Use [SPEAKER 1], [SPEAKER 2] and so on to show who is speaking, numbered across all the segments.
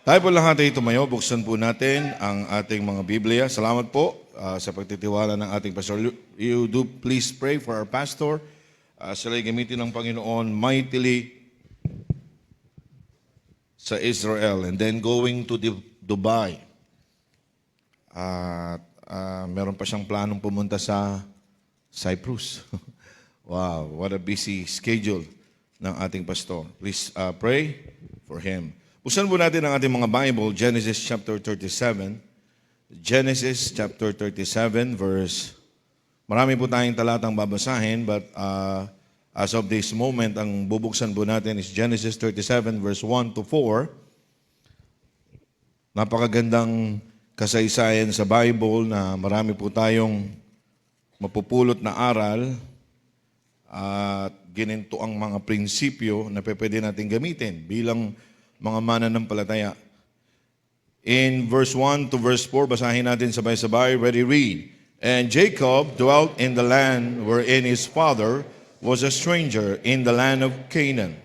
[SPEAKER 1] Tayo po lahat ay tumayo, buksan po natin ang ating mga Biblia. Salamat po sa pagtitiwala ng ating pastor. You do please pray for our pastor. Sila ay gamitin ng Panginoon mightily sa Israel and then going to Dubai. At meron pa siyang planong pumunta sa Cyprus. Wow, what a busy schedule ng ating pastor. Please pray for him. Buksan po natin ang ating mga Bible, Genesis chapter 37. Genesis chapter 37 verse, marami po tayong talatang babasahin, but as of this moment, ang bubuksan po natin is Genesis 37 verse 1 to 4. Napakagandang kasaysayan sa Bible na marami po tayong mapupulot na aral at gininto ang mga prinsipyo na pwede natin gamitin bilang mga mananampalataya. In verse 1 to verse 4, basahin natin sabay-sabay. Ready, read. And Jacob dwelt in the land wherein his father was a stranger, in the land of Canaan.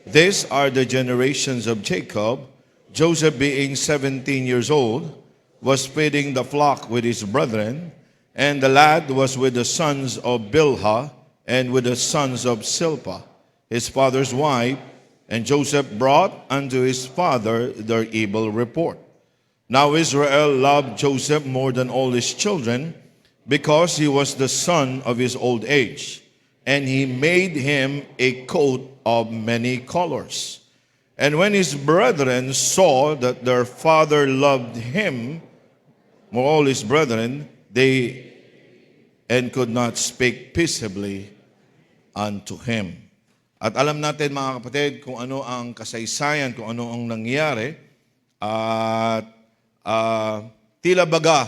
[SPEAKER 1] These are the generations of Jacob. Joseph, being 17 years old, was feeding the flock with his brethren, and the lad was with the sons of Bilhah and with the sons of Silpah, his father's wife. And Joseph brought unto his father their evil report. Now Israel loved Joseph more than all his children, because he was the son of his old age. And he made him a coat of many colors. And when his brethren saw that their father loved him more all his brethren, they could not speak peaceably unto him. At alam natin mga kapatid kung ano ang kasaysayan, kung ano ang nangyari. At tila baga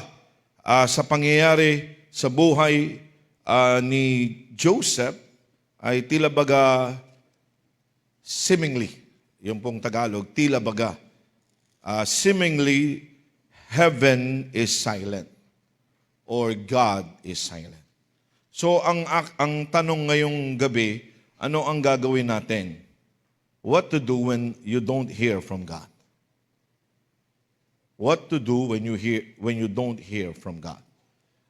[SPEAKER 1] sa pangyayari sa buhay ni Joseph ay tila baga seemingly, yung pong Tagalog, tila baga, seemingly heaven is silent or God is silent. So ang tanong ngayong gabi, ano ang gagawin natin? What to do when you don't hear from God? What to do when you don't hear from God?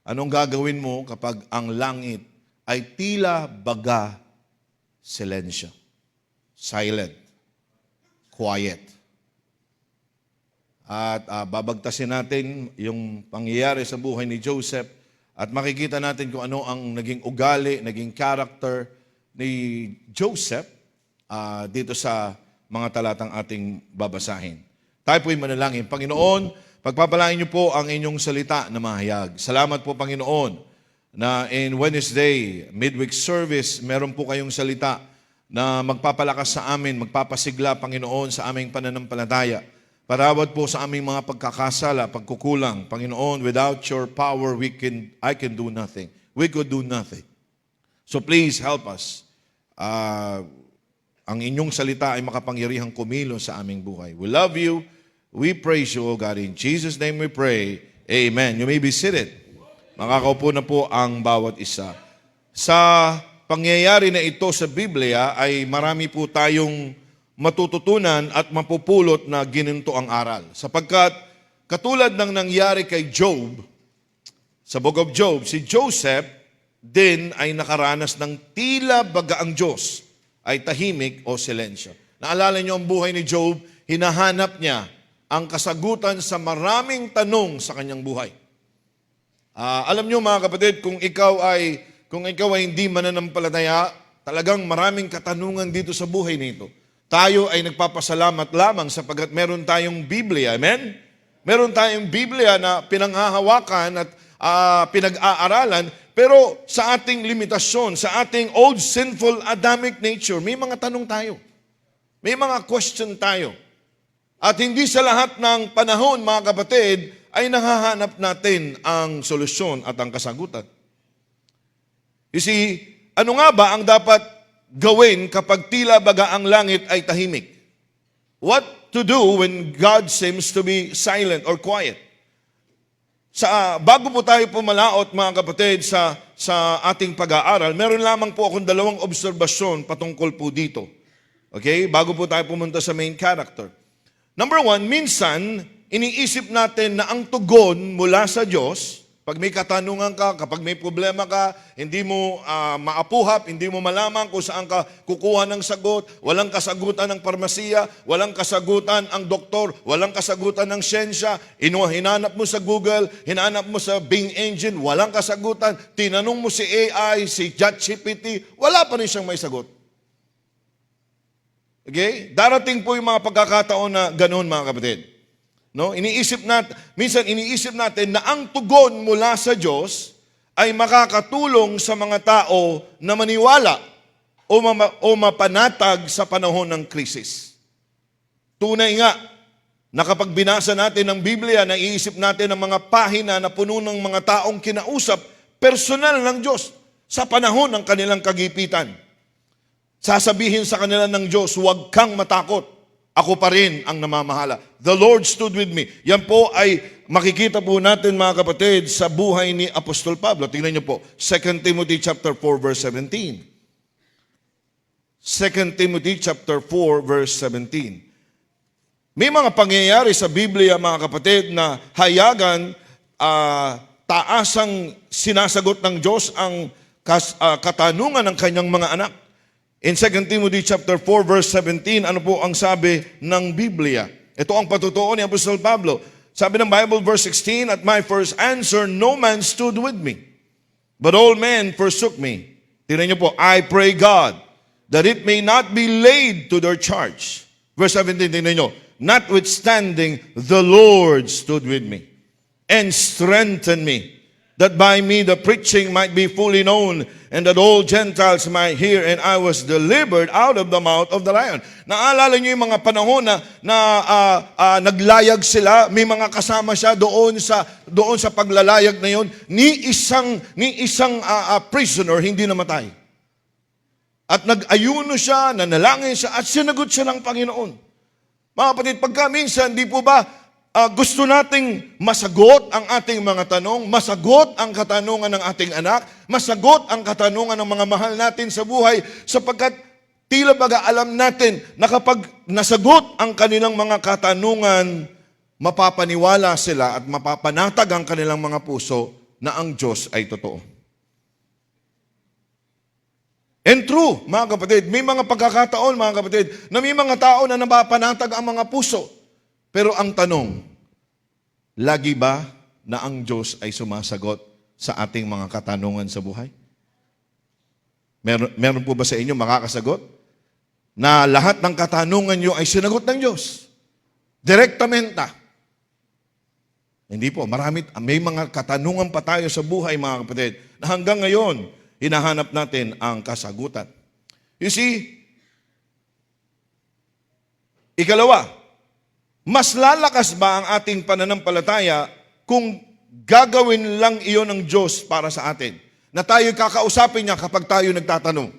[SPEAKER 1] Anong gagawin mo kapag ang langit ay tila baga silensyo? Silent. Quiet. At babagtasin natin yung pangyayari sa buhay ni Joseph at makikita natin kung ano ang naging ugali, naging character ni Joseph dito sa mga talatang ating babasahin. Tayo po'y manalangin. Panginoon, pagpapalain niyo po ang inyong salita na mahayag. Salamat po, Panginoon, na in Wednesday, midweek service, meron po kayong salita na magpapalakas sa amin, magpapasigla, Panginoon, sa aming pananampalataya. Parawad po sa aming mga pagkakasala, pagkukulang. Panginoon, without your power, I can do nothing. We could do nothing. So please help us. Ang inyong salita ay makapangyarihang kumilos sa aming buhay. We love you. We praise you, O God. In Jesus' name we pray. Amen. You may be seated. Makakaupo na po ang bawat isa. Sa pangyayari na ito sa Biblia ay marami po tayong matututunan at mapupulot na gininto ang aral. Sapagkat katulad ng nangyari kay Job, sa Book of Job, si Joseph din ay nakaranas ng tila baga ang Diyos ay tahimik o silensyo. Naalala niyo ang buhay ni Job, hinahanap niya ang kasagutan sa maraming tanong sa kanyang buhay. Alam niyo mga kapatid, kung ikaw ay hindi mananampalataya, talagang maraming katanungan dito sa buhay nito. Tayo ay nagpapasalamat lamang sapagkat meron tayong Biblia. Amen? Meron tayong Biblia na pinanghahawakan at pinag-aaralan, pero sa ating limitasyon, sa ating old sinful Adamic nature, may mga tanong tayo. May mga question tayo. At hindi sa lahat ng panahon, mga kapatid, ay nahahanap natin ang solusyon at ang kasagutan. You see, ano nga ba ang dapat gawin kapag tila baga ang langit ay tahimik? What to do when God seems to be silent or quiet? Bago po tayo pumalaot, mga kapatid, sa ating pag-aaral, meron lamang po akong dalawang obserbasyon patungkol po dito. Okay? Bago po tayo pumunta sa main character. Number one, minsan, iniisip natin na ang tugon mula sa Diyos, pag may katanungan ka, kapag may problema ka, hindi mo maapuhap, hindi mo malaman kung saan ka kukuha ng sagot, walang kasagutan ng parmasiya, walang kasagutan ang doktor, walang kasagutan ng siyensya, hinanap mo sa Google, hinanap mo sa Bing Engine, walang kasagutan, tinanong mo si AI, si ChatGPT, wala pa rin siyang may sagot. Okay? Darating po yung mga pagkakataon na ganoon, mga kapatid. No? Minsan iniisip natin na ang tugon mula sa Diyos ay makakatulong sa mga tao na maniwala o mapanatag sa panahon ng krisis. Tunay nga, na kapag binasa natin ang Biblia, naiisip natin ang mga pahina na puno ng mga taong kinausap, personal ng Diyos sa panahon ng kanilang kagipitan. Sasabihin sa kanila ng Diyos, huwag kang matakot. Ako pa rin ang namamahala. The Lord stood with me. Yan po ay makikita po natin, mga kapatid, sa buhay ni Apostol Pablo. Tingnan niyo po, 2 Timothy chapter 4 verse 17. 2 Timothy chapter 4 verse 17. May mga pangyayari sa Biblia, mga kapatid, na hayagan taasang sinasagot ng Diyos ang katanungan ng kanyang mga anak. In 2 Timothy chapter 4 verse 17, ano po ang sabi ng Biblia? Ito ang patutuo ni Apostol Pablo. Sabi ng Bible verse 16, "At my first answer, no man stood with me, but all men forsook me." Tingnan niyo po, "I pray God that it may not be laid to their charge." Verse 17, tingnan niyo, "Notwithstanding, the Lord stood with me and strengthened me, that by me the preaching might be fully known, and that all Gentiles might hear, and I was delivered out of the mouth of the lion." Naalala niyo yung mga panahon na naglayag sila, may mga kasama siya doon sa paglalayag na yon, ni isang prisoner hindi namatay. At nag-ayuno siya, nanalangin siya, at sinagot siya ng Panginoon. Mga kapatid, pagka minsan, di po ba, gusto nating masagot ang ating mga tanong, masagot ang katanungan ng ating anak, masagot ang katanungan ng mga mahal natin sa buhay, sapagkat tila baga alam natin na kapag nasagot ang kanilang mga katanungan, mapapaniwala sila at mapapanatag ang kanilang mga puso na ang Diyos ay totoo. And true, mga kapatid, may mga pagkakataon, mga kapatid, na may mga tao na napapanatag ang mga puso. Pero ang tanong, lagi ba na ang Diyos ay sumasagot sa ating mga katanungan sa buhay? Meron po ba sa inyo makakasagot? Na lahat ng katanungan nyo ay sinagot ng Diyos? Direktamenta. Hindi po, may mga katanungan pa tayo sa buhay, mga kapatid, na hanggang ngayon, hinahanap natin ang kasagutan. You see, ikalawa, mas lalakas ba ang ating pananampalataya kung gagawin lang iyon ng Diyos para sa atin? Na tayo kakausapin niya kapag tayo nagtatanong.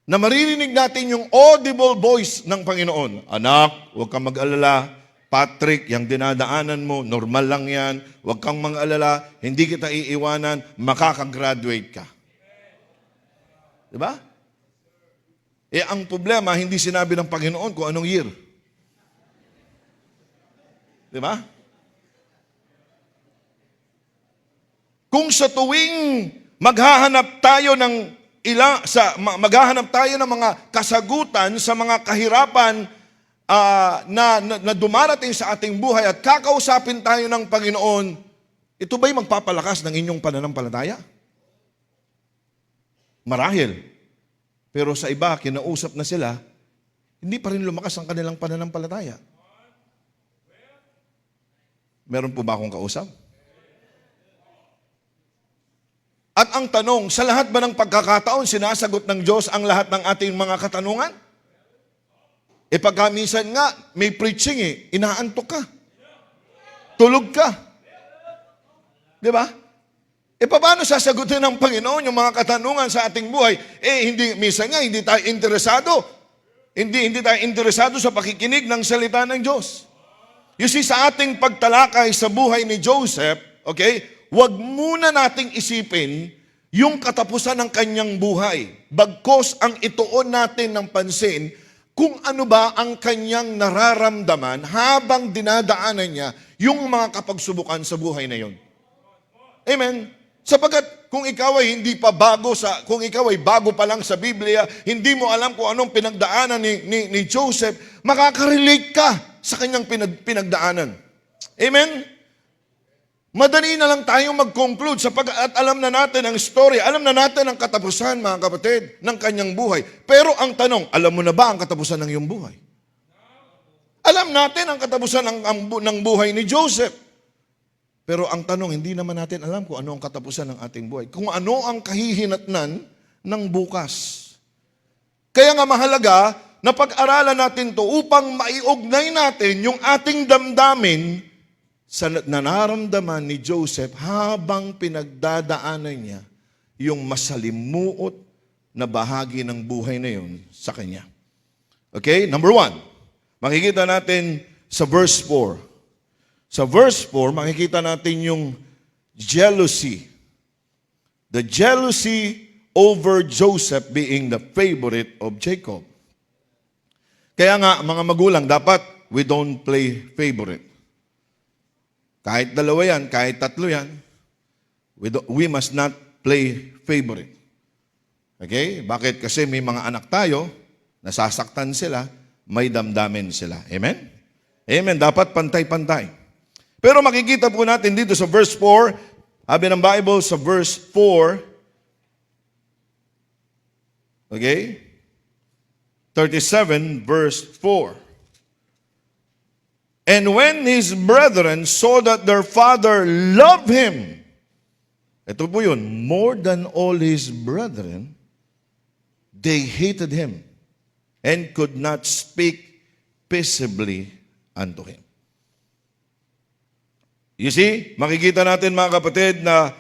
[SPEAKER 1] Na maririnig natin yung audible voice ng Panginoon. "Anak, huwag kang mag-alala. Patrick, yung dinadaanan mo, normal lang yan. Huwag kang mag-alala. Hindi kita iiwanan. Makakagraduate ka." Diba? Ang problema, hindi sinabi ng Panginoon kung anong year. Diba? Kung sa tuwing maghahanap tayo ng mga kasagutan sa mga kahirapan na dumarating sa ating buhay at kakausapin tayo ng Panginoon, ito ba'y magpapalakas ng inyong pananampalataya? Marahil. Pero sa iba, kinausap na sila, hindi pa rin lumakas ang kanilang pananampalataya. Meron po ba akong kausap? At ang tanong, sa lahat ba ng pagkakataon, sinasagot ng Diyos ang lahat ng ating mga katanungan? Pagka minsan nga, may preaching inaantok ka. Tulog ka. Di ba? Paano sasagutin ng Panginoon yung mga katanungan sa ating buhay? Minsan nga, hindi tayo interesado. Hindi tayo interesado sa pakikinig ng salita ng Diyos. You see, sa ating pagtalakay sa buhay ni Joseph, okay, huwag muna nating isipin yung katapusan ng kanyang buhay. Bagkos ang ituon natin ng pansin kung ano ba ang kanyang nararamdaman habang dinadaanan niya yung mga kapagsubukan sa buhay na yon. Amen? Sapagkat kung ikaw ay kung ikaw ay bago pa lang sa Biblia, hindi mo alam kung anong pinagdaanan ni Joseph, makaka-relate ka sa kanyang pinagdaanan. Amen? Madali na lang tayong mag-conclude at alam na natin ang story, alam na natin ang katapusan, mga kapatid, ng kanyang buhay. Pero ang tanong, alam mo na ba ang katapusan ng iyong buhay? Alam natin ang katapusan ng buhay ni Joseph. Pero ang tanong, hindi naman natin alam kung ano ang katapusan ng ating buhay. Kung ano ang kahihinatnan ng bukas. Kaya nga mahalaga na pag-aralan natin to upang maiugnay natin yung ating damdamin sa nararamdaman ni Joseph habang pinagdadaanan niya yung masalimuot na bahagi ng buhay na yun sa kanya. Okay? Number 1, makikita natin sa verse 4. Sa verse 4, makikita natin yung jealousy. The jealousy over Joseph being the favorite of Jacob. Kaya nga, mga magulang, dapat we don't play favorite. Kahit dalawa yan, kahit tatlo yan, we must not play favorite. Okay? Bakit? Kasi may mga anak tayo, nasasaktan sila, may damdamin sila. Amen? Amen. Dapat pantay-pantay. Pero makikita po natin dito sa verse 4, sabi ng Bible sa verse 4, okay? 37 verse 4. And when his brethren saw that their father loved him, ito po yun, more than all his brethren, they hated him and could not speak peaceably unto him. You see, makikita natin mga kapatid na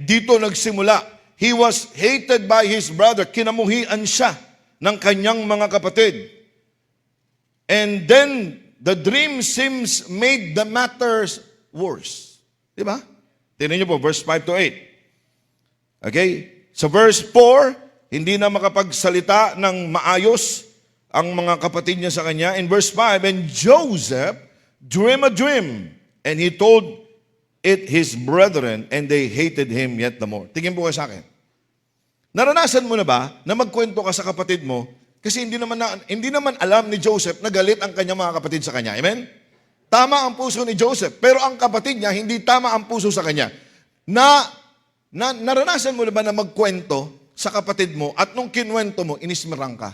[SPEAKER 1] dito nagsimula. He was hated by his brother. Kinamuhian siya ng kanyang mga kapatid. And then, the dream seems made the matters worse. Di ba? Tingnan niyo po, verse 5 to 8. Okay? Sa verse 4, hindi na makapagsalita ng maayos ang mga kapatid niya sa kanya. In verse 5, and Joseph dreamed a dream, and he told it his brethren, and they hated him yet the more. Tingin po kayo sa akin. Naranasan mo na ba na magkwento ka sa kapatid mo kasi hindi naman alam ni Joseph na galit ang kanyang mga kapatid sa kanya. Amen? Tama ang puso ni Joseph, pero ang kapatid niya, hindi tama ang puso sa kanya. Naranasan mo na ba na magkwento sa kapatid mo at nung kinwento mo, inismirang ka?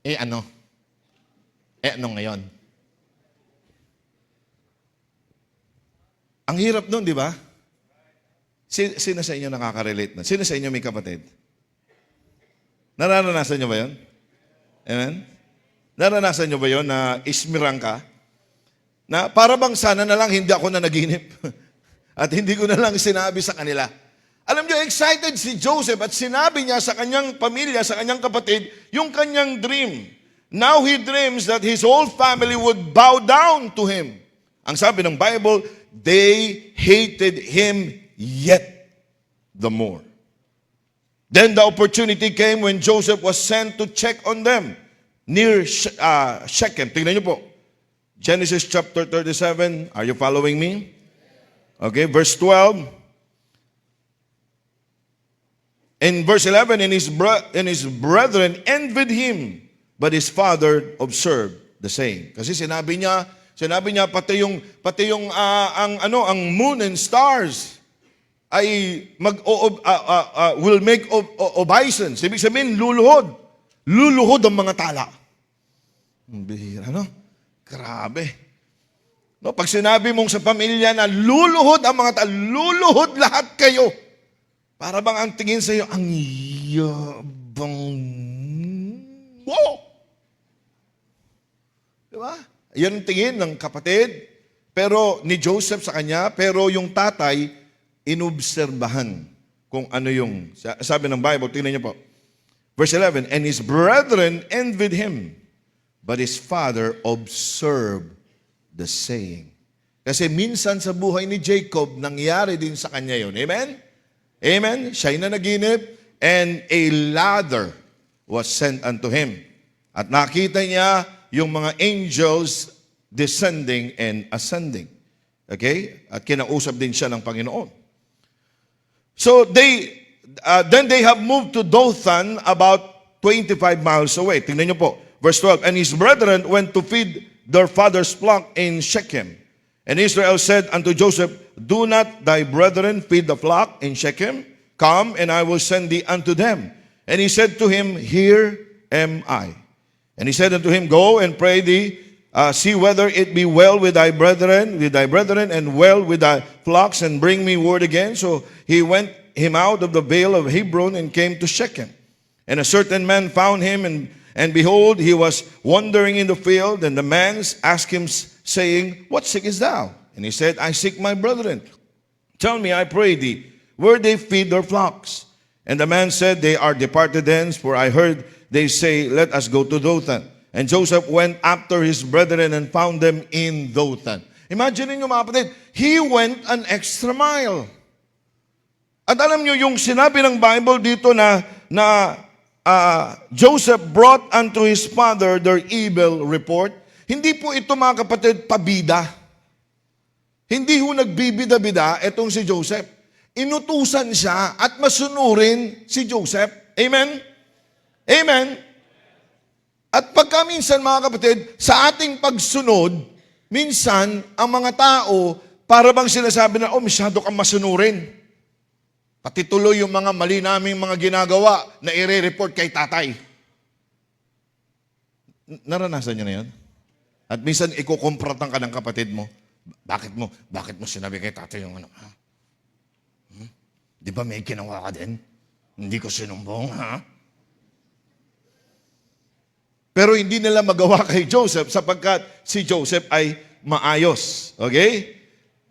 [SPEAKER 1] Ano ngayon? Ang hirap nun, di ba? Sino sa inyo nakaka-relate na? Sino sa inyo may kapatid? Naranasan nyo ba yun? Amen? Naranasan nyo ba yun na ismirang ka? Na para bang sana na lang hindi ako na naginip. At hindi ko na lang sinabi sa kanila. Alam nyo, excited si Joseph at sinabi niya sa kanyang pamilya, sa kanyang kapatid, yung kanyang dream. Now he dreams that his whole family would bow down to him. Ang sabi ng Bible, they hated him yet the more. Then the opportunity came when Joseph was sent to check on them near Shechem. Tingnan niyo po. Genesis chapter 37. Are you following me? Okay, verse 12. In verse 11, and his brethren envied him, but his father observed the same. Kasi sinabi niya pati yung ang moon and stars ay will make obeisance. Ibig sabihin, luluhod ang mga tala. Bihira, no? Grabe. No, pag sinabi mong sa pamilya na luluhod ang mga tala, luluhod lahat kayo. Para bang ang tingin sa iyo, ang yabang mo. Diba? Yan ang tingin ng kapatid, pero ni Joseph sa kanya, pero yung tatay, inobserbahan kung ano yung, sabi ng Bible, tingnan niyo po. Verse 11, and his brethren envied him, but his father observed the saying. Kasi minsan sa buhay ni Jacob, nangyari din sa kanya yun. Amen? Amen? Siya'y nanaginip, and a ladder was sent unto him. At nakita niya yung mga angels descending and ascending. Okay? At kinausap din siya ng Panginoon. So then they have moved to Dothan, about 25 miles away. Tingnan niyo po, verse 12. And his brethren went to feed their father's flock in Shechem. And Israel said unto Joseph, Do not thy brethren feed the flock in Shechem? Come, and I will send thee unto them. And he said to him, Here am I. And he said unto him, Go and pray thee, see whether it be well with thy brethren, and well with thy flocks, and bring me word again. So he went him out of the vale of Hebron and came to Shechem. And a certain man found him, and behold, he was wandering in the field, and the man asked him, saying, What seekest thou? And he said, I seek my brethren. Tell me, I pray thee, where they feed their flocks. And the man said, They are departed hence, for I heard they say, Let us go to Dothan. And Joseph went after his brethren and found them in Dothan. Imagine niyo mga kapatid, he went an extra mile. At alam niyo yung sinabi ng Bible dito na Joseph brought unto his father their evil report. Hindi po ito mga kapatid pabida. Hindi ho nagbibida-bida itong si Joseph. Inutusan siya at masunurin si Joseph. Amen? Amen? At pagka minsan mga kapatid, sa ating pagsunod, minsan ang mga tao, para bang sinasabi na, masyado kang masunurin. Pati tuloy yung mga mali naming mga ginagawa na i-report kay tatay. Naranasan niyo na yan? At minsan ikukompratan ka ng kapatid mo. Bakit mo sinabi kay tatay yung ano? Ha? Di ba may ginawa ka din? Hindi ko sinumbong, ha? Pero hindi nila magawa kay Joseph sapagkat si Joseph ay maayos. Okay?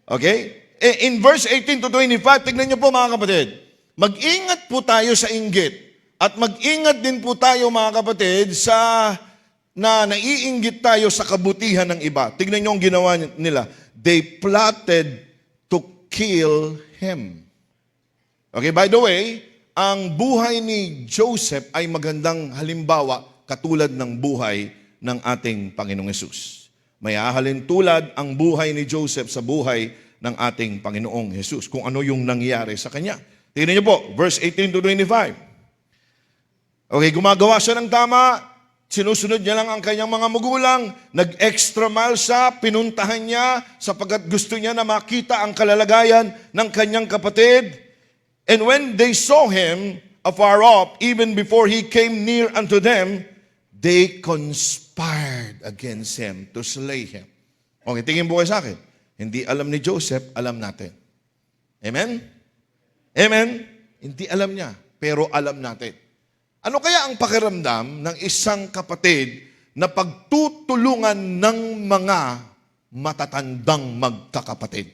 [SPEAKER 1] Okay? In verse 18 to 25, tignan niyo po mga kapatid. Mag-ingat po tayo sa inggit. At mag-ingat din po tayo mga kapatid sa na naiinggit tayo sa kabutihan ng iba. Tignan niyo ang ginawa nila. They plotted to kill him. Okay, by the way, ang buhay ni Joseph ay magandang halimbawa katulad ng buhay ng ating Panginoong Hesus. May ahalin tulad ang buhay ni Joseph sa buhay ng ating Panginoong Hesus, kung ano yung nangyari sa kanya. Tingnan niyo po, verse 18 to 25. Okay, gumagawa siya ng tama, sinusunod niya lang ang kanyang mga magulang, nag-extra mile siya, pinuntahan niya sapagkat gusto niya na makita ang kalalagayan ng kanyang kapatid. And when they saw him afar off, even before he came near unto them, they conspired against him to slay him. Okay, tingin po kayo sa akin. Hindi alam ni Joseph, alam natin. Amen? Amen? Hindi alam niya, pero alam natin. Ano kaya ang pakiramdam ng isang kapatid na pagtutulungan ng mga matatandang magkakapatid?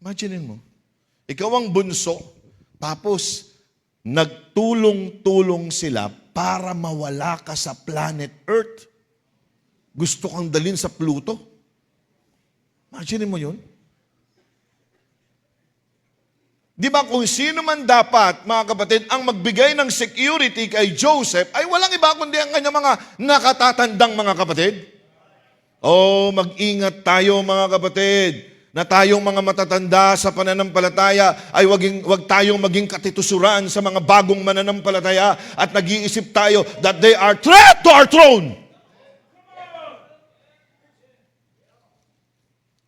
[SPEAKER 1] Imaginin mo, ikaw ang bunso, tapos nagtulong-tulong sila para mawala ka sa planet Earth. Gusto kang dalhin sa Pluto. Imagine mo yun. Di ba kung sino man dapat, mga kapatid, ang magbigay ng security kay Joseph, ay walang iba kundi ang kanyang mga nakatatandang mga kapatid? Mag-ingat tayo mga kapatid, na tayong mga matatanda sa pananampalataya ay wag tayong maging katitusuran sa mga bagong mananampalataya at nag-iisip tayo that they are threat to our throne.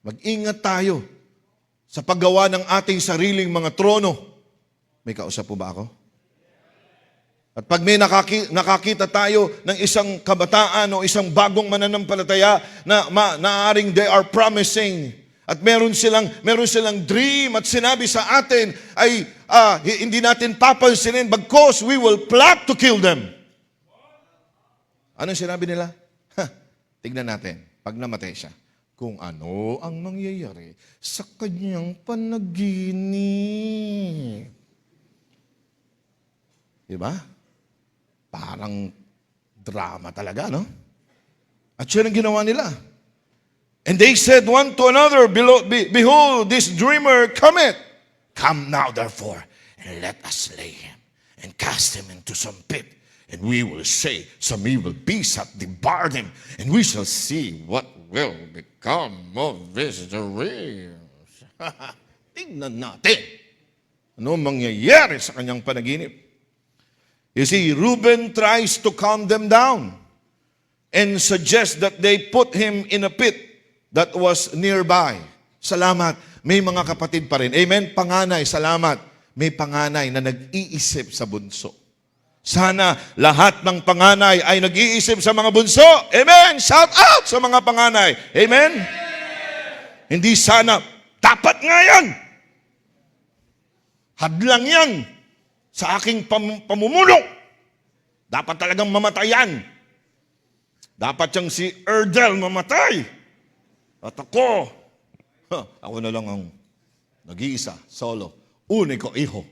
[SPEAKER 1] Mag-ingat tayo sa paggawa ng ating sariling mga trono. May kausap po ba ako? At pag may nakakita tayo ng isang kabataan o isang bagong mananampalataya na naaring they are promising at meron silang dream at sinabi sa atin ay hindi natin papansinin because we will plot to kill them. Anong sinabi nila? Tignan natin, pag namatay siya, kung ano ang mangyayari sa kanyang panaginip. Diba? Parang drama talaga, no? At siya ang ginawa nila. And they said one to another, Behold, this dreamer cometh. Come now, therefore, and let us slay him, and cast him into some pit. And we will say, some evil beast hath devoured him, and we shall see what will become of this dream. Tingnan natin ano mangyayari sa kanyang panaginip. You see, Reuben tries to calm them down and suggests that they put him in a pit that was nearby. Salamat, may mga kapatid pa rin. Amen? Panganay, salamat. May panganay na nag-iisip sa bunso. Sana lahat ng panganay ay nag-iisip sa mga bunso. Amen? Shout out sa mga panganay. Amen? Hindi sana, dapat nga yan. Hadlang yan sa aking pamumuno. Dapat talagang mamatay yan. Dapat siyang si Erdel mamatay. At ako na lang ang nag-iisa, solo, uniko iho.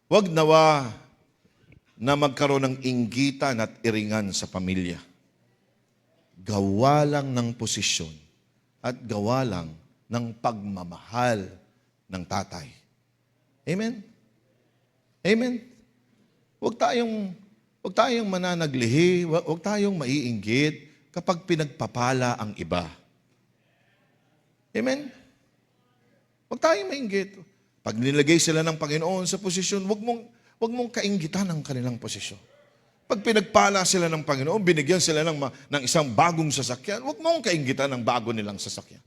[SPEAKER 1] Huwag nawa na magkaroon ng inggitan at iringan sa pamilya. Gawa lang ng posisyon at gawa lang ng pagmamahal ng tatay. Amen? Amen? Huwag tayong mananaglihi, huwag tayong maiinggit kapag pinagpapala ang iba. Amen? Huwag tayong mainggit. Pag nilagay sila ng Panginoon sa posisyon, huwag mong kainggitan ang kanilang posisyon. Pag pinagpala sila ng Panginoon, binigyan sila ng isang bagong sasakyan, huwag mong kainggitan ang bago nilang sasakyan.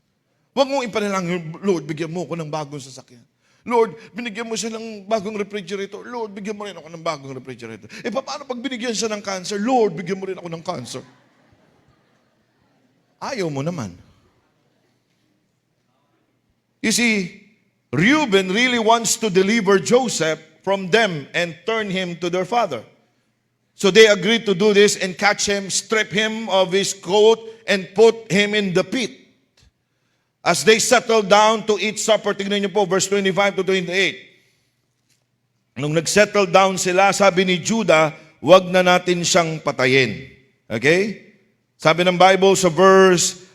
[SPEAKER 1] Huwag mong ipanilang, Lord, bigyan mo ako ng bagong sasakyan. Lord, binigyan mo siya ng bagong refrigerator. Lord, bigyan mo rin ako ng bagong refrigerator. Paano pag binigyan siya ng cancer? Lord, bigyan mo rin ako ng cancer. Ayaw mo naman. You see, Reuben really wants to deliver Joseph from them and turn him to their father. So they agreed to do this and catch him, strip him of his coat, and put him in the pit. As they settled down to eat supper, tignan niyo po, verse 25 to 28. Nung nagsettle down sila, sabi ni Judah, wag na natin siyang patayin. Okay? Sabi ng Bible sa verse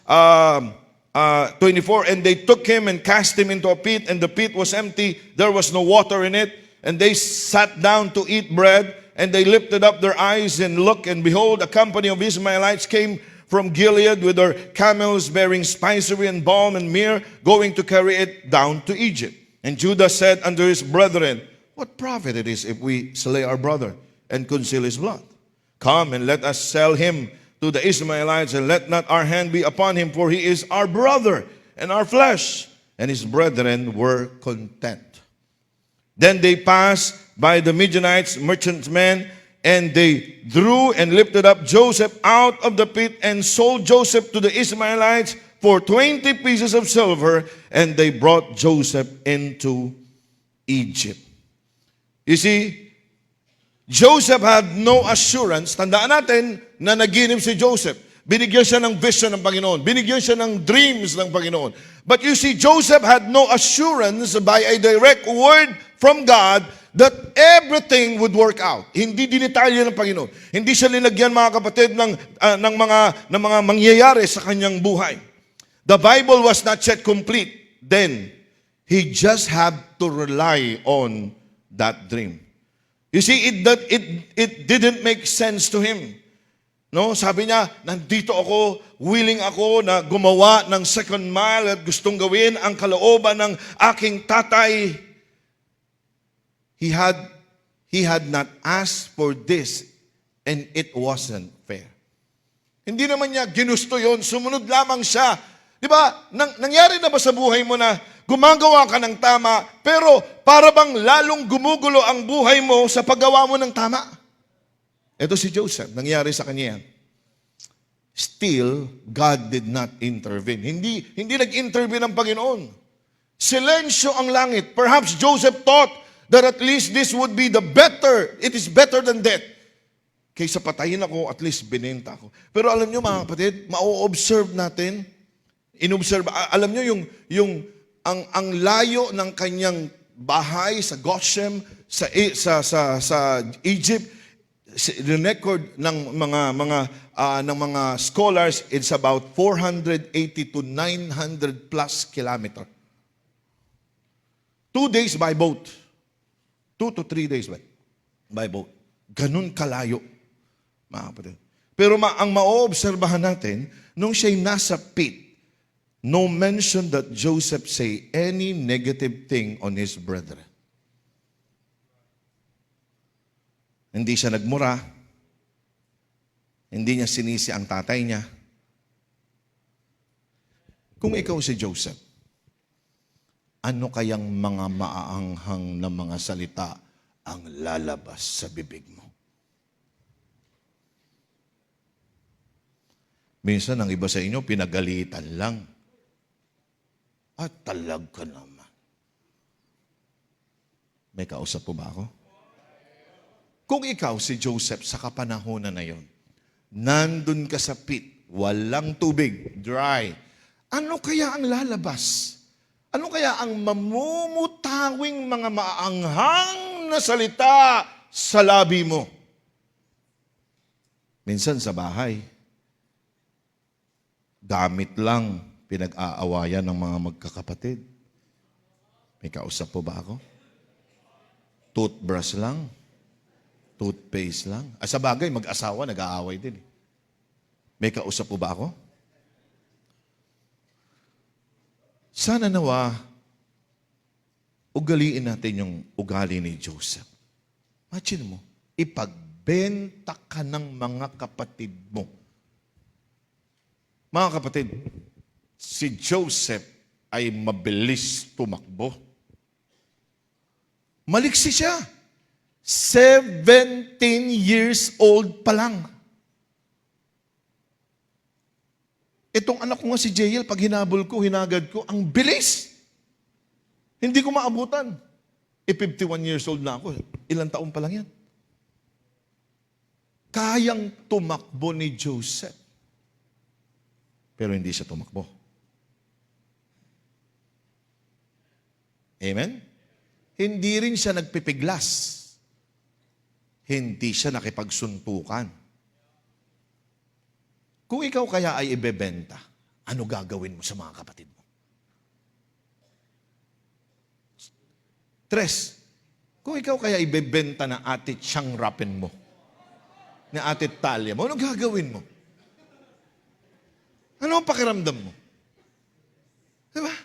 [SPEAKER 1] 24, and they took him and cast him into a pit, and the pit was empty, there was no water in it, and they sat down to eat bread, and they lifted up their eyes and looked, and behold, a company of Ishmaelites came from Gilead with their camels bearing spicery and balm and myrrh, going to carry it down to Egypt. And Judah said unto his brethren, what profit it is if we slay our brother and conceal his blood? Come and let us sell him to the Ishmaelites, and let not our hand be upon him, for he is our brother and our flesh. And his brethren were content. Then they passed by the Midianites, merchantmen, and they drew and lifted up Joseph out of the pit and sold Joseph to the Ishmaelites for 20 pieces of silver, and they brought Joseph into Egypt. You see, Joseph had no assurance. Tandaan natin na naginip si Joseph. Binigyan siya ng vision ng Panginoon. Binigyan siya ng dreams ng Panginoon. But you see, Joseph had no assurance by a direct word from God that everything would work out. Hindi dinitalya ng Panginoon. Hindi siya linagyan, mga kapatid, ng mga mangyayari sa kanyang buhay. The Bible was not yet complete. Then, he just had to rely on that dream. You see, it didn't make sense to him. No, sabi niya, nandito ako, willing ako na gumawa ng second mile at gustong gawin ang kalooban ng aking tatay. He had not asked for this, and it wasn't fair. Hindi naman niya ginusto yon, sumunod lamang siya. Di ba? Nangyari na ba sa buhay mo na gumagawa ka ng tama, pero para bang lalong gumugulo ang buhay mo sa paggawa mo ng tama? Ito si Joseph, nangyari sa kanya yan. Still, God did not intervene. Hindi nag-intervene ang Panginoon. Silensyo ang langit. Perhaps Joseph thought that at least this would be it is better than death. Kaysa patayin ako, at least binenta ako. Pero alam nyo, mga kapatid, ma-observe natin, alam nyo ang layo ng kanyang bahay sa Goshen, sa Egypt, The record ng mga scholars, it's about 480 to 900 plus kilometer. 2 days by boat. 2 to 3 days by boat. Ganun kalayo, mga kapatid. Pero ang maoobserbahan natin, nung siya'y nasa pit, no mention that Joseph say any negative thing on his brethren. Hindi siya nagmura. Hindi niya sinisi ang tatay niya. Kung ikaw si Joseph, ano kayang mga maaanghang na mga salita ang lalabas sa bibig mo? Minsan, ang iba sa inyo, pinagalitan lang. At talag ka naman. May kausap po ba ako? Kung ikaw si Joseph sa kapanahonan na yon, nandun ka sa pit, walang tubig, dry, ano kaya ang lalabas? Ano kaya ang mamumutawing mga maanghang na salita sa labi mo? Minsan sa bahay, gamit lang pinag-aawayan ng mga magkakapatid. May kausap po ba ako? Toothbrush lang. Toothpaste lang. Sa bagay, mag-asawa, nag-aaway din. May kausap po ba ako? Sana nawa, ugaliin natin yung ugali ni Joseph. Imagine mo, ipagbenta ka ng mga kapatid mo. Mga kapatid, si Joseph ay mabilis tumakbo. Maliksi siya. 17 years old pa lang. Itong anak ko nga si JL, pag hinabol ko, hinagad ko, ang bilis. Hindi ko maabutan. 51 years old na ako. Ilang taon pa lang yan. Kayang tumakbo ni Joseph. Pero hindi siya tumakbo. Amen? Hindi rin siya nagpipiglas. Hindi siya nakipagsuntukan. Kung ikaw kaya ay ibebenta, ano gagawin mo sa mga kapatid mo? 3, kung ikaw kaya ibebenta na ate Chang Rapin mo, na ate Talia mo, ano gagawin mo? Ano ang pakiramdam mo? Diba?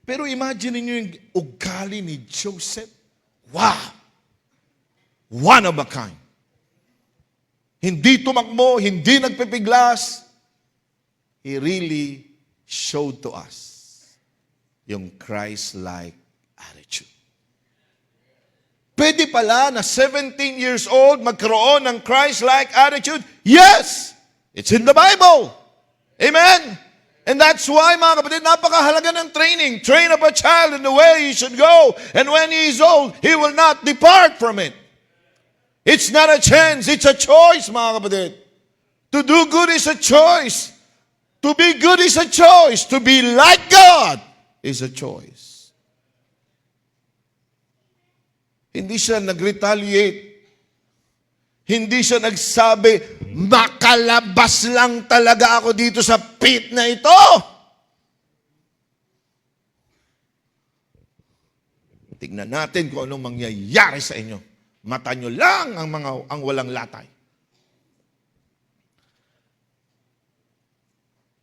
[SPEAKER 1] Pero imagine niyo yung ugali ni Joseph. Wow! One of a kind. Hindi tumakbo, hindi nagpipiglas. He really showed to us yung Christ-like attitude. Pwede pala na 17 years old magkaroon ng Christ-like attitude? Yes! It's in the Bible. Amen? And that's why, mga kapatid, napakahalaga ng training. Train up a child in the way he should go. And when he is old, he will not depart from it. It's not a chance, it's a choice, mga kapatid. To do good is a choice. To be good is a choice. To be like God is a choice. Hindi siya nag-retaliate. Hindi siya nagsabi, makalabas lang talaga ako dito sa pit na ito. Tignan natin kung anong mangyayari sa inyo. Mata nyo lang ang walang latay.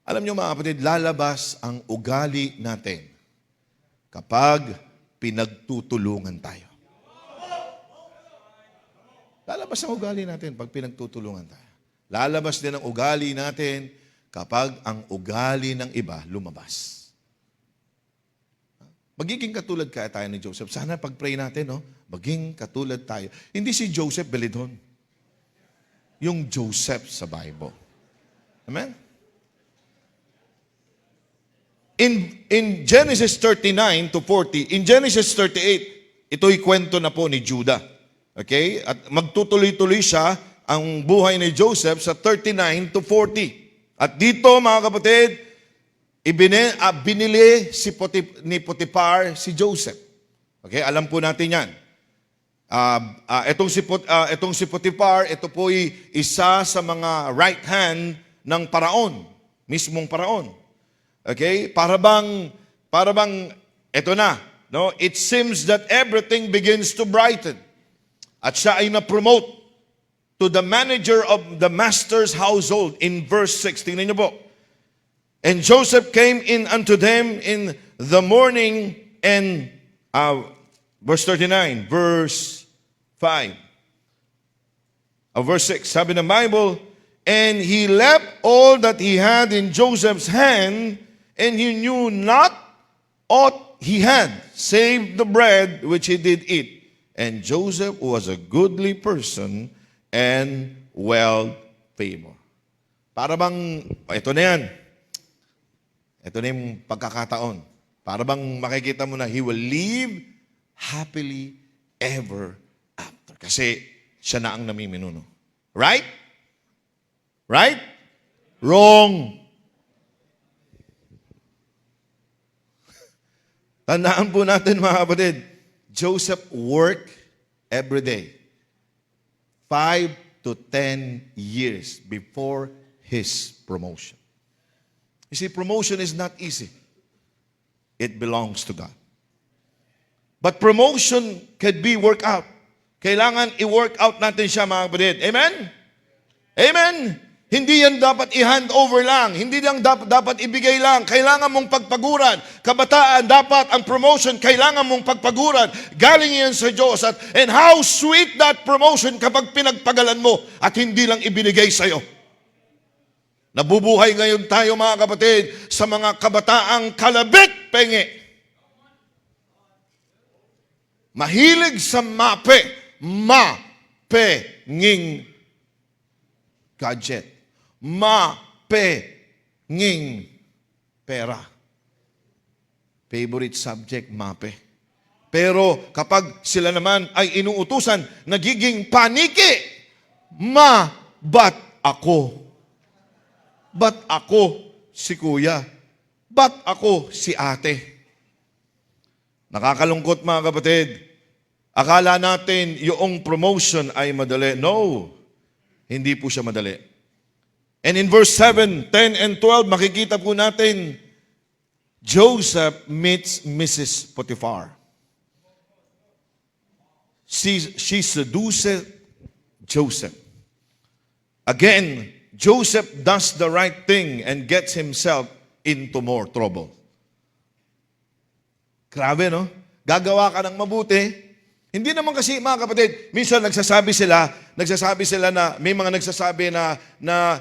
[SPEAKER 1] Alam nyo mga kapatid, lalabas ang ugali natin kapag pinagtutulungan tayo. Lalabas ang ugali natin pag pinagtutulungan tayo. Lalabas din ang ugali natin kapag ang ugali ng iba lumabas. Magiging katulad kaya tayo ni Joseph. Sana pag-pray natin, no? Maging katulad tayo. Hindi si Joseph Belidon. Yung Joseph sa Bible. Amen? In Genesis 39 to 40, in Genesis 38, ito'y kwento na po ni Judah. Okay? At magtutuloy-tuloy siya ang buhay ni Joseph sa 39 to 40. At dito, mga kapatid, binili ni Potiphar si Joseph. Okay? Alam po natin yan. Itong si Potiphar, ito po'y isa sa mga right hand ng paraon, mismong paraon. Okay? Para bang, ito na, no? It seems that everything begins to brighten. At siya ay na-promote to the manager of the master's household in verse 6. Tingnan niyo po. And Joseph came in unto them in the morning and, verse 39, verse 5. Verse 6, sabi ng Bible, and he left all that he had in Joseph's hand, and he knew not aught he had, save the bread which he did eat. And Joseph was a goodly person and well favored. Para bang, ito na yan. Ito na yung pagkakataon. Para bang makikita mo na he will live happily ever after. Kasi siya na ang namiminuno. Right? Right? Wrong. Tandaan po natin mga kapatid, Joseph worked every day. 5 to 10 years before his promotion. You see, promotion is not easy. It belongs to God. But promotion can be worked out. Kailangan i-work out natin siya mga kapatid. Amen? Amen? Hindi yan dapat i-hand over lang. Hindi lang dapat ibigay lang. Kailangan mong pagpaguran. Kabataan, dapat ang promotion, kailangan mong pagpaguran. Galing yan sa Diyos. And how sweet that promotion kapag pinagpagalan mo at hindi lang ibinigay sa'yo. Nabubuhay ngayon tayo mga kapatid sa mga kabataang kalabit penge. Mahilig sa mapenging gadget. Mapenging pera. Favorite subject, mape. Pero kapag sila naman ay inuutusan, nagiging paniki. Ba't ako? Ba't ako si kuya? Ba't ako si ate? Nakakalungkot mga kapatid. Akala natin yung promotion ay madali. No, hindi po siya madali. And in verse 7, 10, and 12, makikita po natin, Joseph meets Mrs. Potiphar. She seduces Joseph. Again, Joseph does the right thing and gets himself into more trouble. Grabe, no? Gagawa ka ng mabuti. Hindi naman kasi, mga kapatid, minsan nagsasabi sila na, may mga nagsasabi na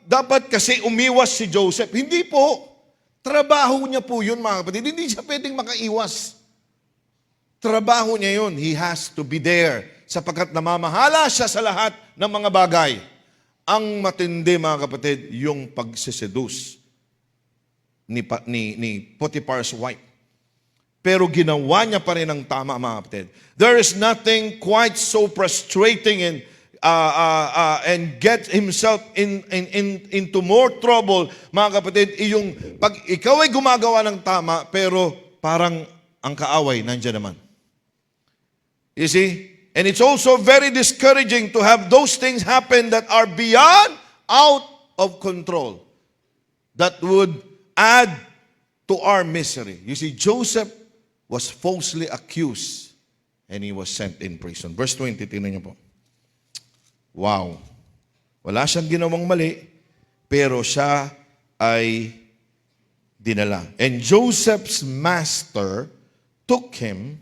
[SPEAKER 1] dapat kasi umiwas si Joseph. Hindi po. Trabaho niya po yun, mga kapatid. Hindi siya pwedeng makaiwas. Trabaho niya yun. He has to be there sapagkat namamahala siya sa lahat ng mga bagay. Ang matindi, mga kapatid, yung pagsiseduce ni Potiphar's wife. Pero ginawa niya pa rin ang tama, mga kapatid. There is nothing quite so frustrating and get himself into more trouble, mga kapatid, yung pag ikaw ay gumagawa ng tama, pero parang ang kaaway nandiyan naman. You see? And it's also very discouraging to have those things happen that are beyond, out of control, that would add to our misery. You see, Joseph was falsely accused and he was sent in prison. Verse 20, tingnan niyo po. Wow. Wala siyang ginawang mali, pero siya ay dinala. And Joseph's master took him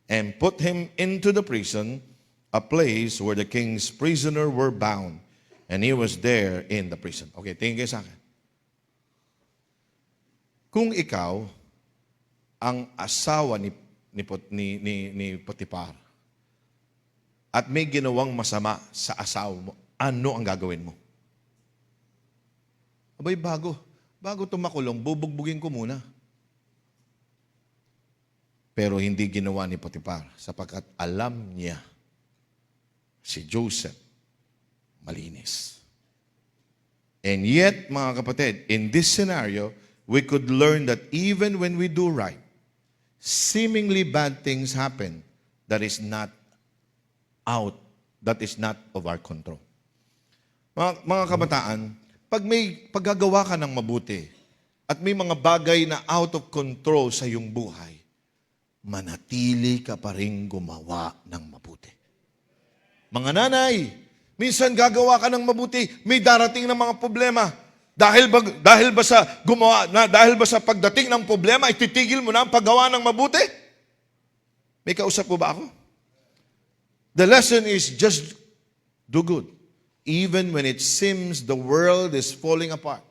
[SPEAKER 1] and put him into the prison, a place where the king's prisoner were bound. And he was there in the prison. Okay, tingin kayo sa akin. Kung ikaw ang asawa ni Potiphar at may ginawang masama sa asawa mo, ano ang gagawin mo? Abay, bago tumakulong, bubugbugin ko muna. Pero hindi ginawa ni Potiphar sapagkat alam niya si Joseph malinis. And yet, mga kapatid, in this scenario, we could learn that even when we do right, seemingly bad things happen. That is not out that is not of our control. Mga kabataan, pag may paggagawa ka ng mabuti at may mga bagay na out of control sa iyong buhay, manatili ka pa rin gumawa ng mabuti. Mga nanay, minsan gagawa ka ng mabuti, may darating na mga problema. Dahil ba sa pagdating ng problema, ititigil mo na ang paggawa ng mabuti? May kausap po ba ako? The lesson is just do good, even when it seems the world is falling apart.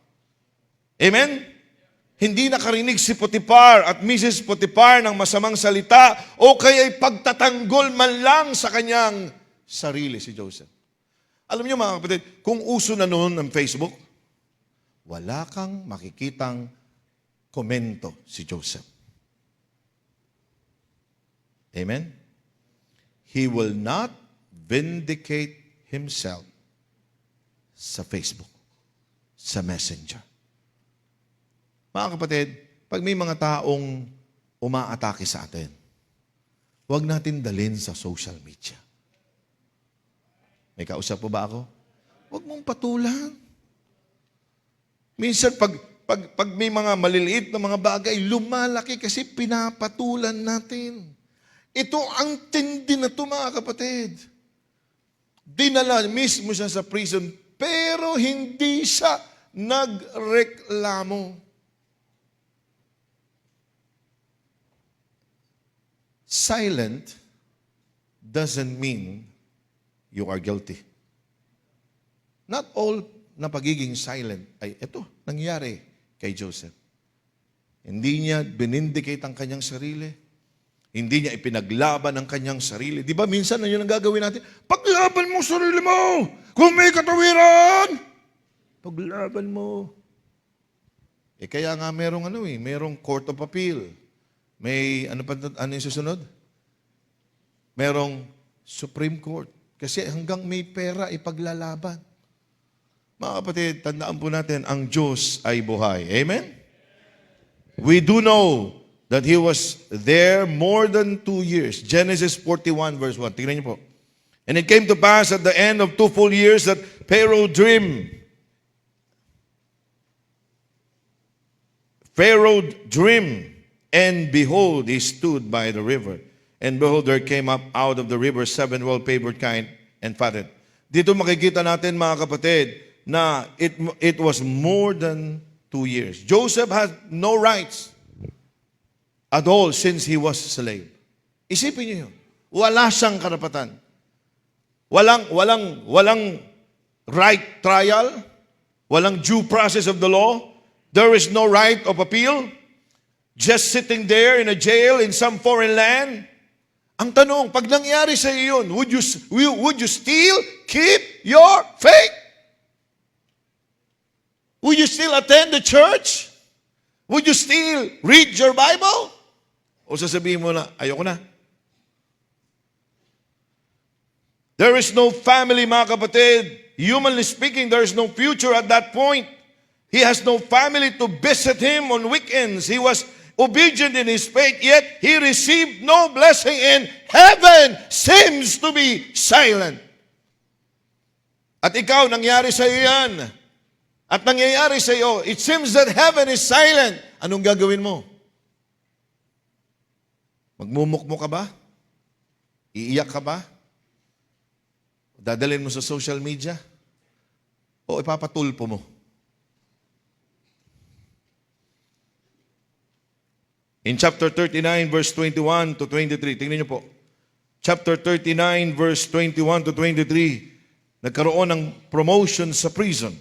[SPEAKER 1] Amen? Hindi nakarinig si Potiphar at Mrs. Potiphar ng masamang salita o kaya'y pagtatanggol man lang sa kanyang sarili si Joseph. Alam niyo mga kapatid, kung uso na noon ng Facebook, wala kang makikitang komento si Joseph. Amen? He will not vindicate himself sa Facebook, sa Messenger. Mga kapatid, pag may mga taong umaatake sa atin, huwag natin dalhin sa social media. May kausap po ba ako? Huwag mong patulan. Minsan, pag may mga maliliit na mga bagay, lumalaki kasi pinapatulan natin. Ito ang tindi na ito, mga kapatid. Dinala mismo siya sa prison, pero hindi siya nagreklamo. Silent doesn't mean you are guilty. Not all na pagiging silent ay ito, nangyari kay Joseph. Hindi niya binindicate ang kanyang sarili. Hindi niya ipinaglaban ang kanyang sarili. Di ba minsan na yun ang gagawin natin? Paglaban mo sarili mo! Kung may katawiran! Paglaban mo. Kaya nga merong Court of Appeal. May, ano yung susunod? Merong Supreme Court. Kasi hanggang may pera, ipaglalaban. Mga kapatid, tandaan po natin, ang Diyos ay buhay. Amen? We do know that He was there more than 2 years. Genesis 41 verse 1. Tingnan niyo po. And it came to pass at the end of 2 full years that Pharaoh dreamed. And behold, he stood by the river. And behold, there came up out of the river 7 well-favored kine and fatted. Dito makikita natin, mga kapatid, na it was more than 2 years. Joseph had no rights at all since he was a slave. Isipin niyo yun. Wala siyang karapatan. Walang right trial. Walang due process of the law. There is no right of appeal. Just sitting there in a jail in some foreign land. Ang tanong, pag nangyari sa iyo yun, would you still keep your faith? Would you still attend the church? Would you still read your Bible? O sasabihin mo na, ayoko na. There is no family, mga kapatid. Humanly speaking, there is no future at that point. He has no family to visit him on weekends. He was obedient in his faith, yet he received no blessing, and heaven seems to be silent. At ikaw, nangyari sa iyo yan. At nangyayari sa iyo, it seems that heaven is silent. Anong gagawin mo? Magmumukmo ka ba? Iiyak ka ba? Dadalhin mo sa social media? O ipapatulpo mo? In chapter 39, verse 21 to 23, tingnan niyo po. Chapter 39, verse 21 to 23, nagkaroon ng promotion sa prison.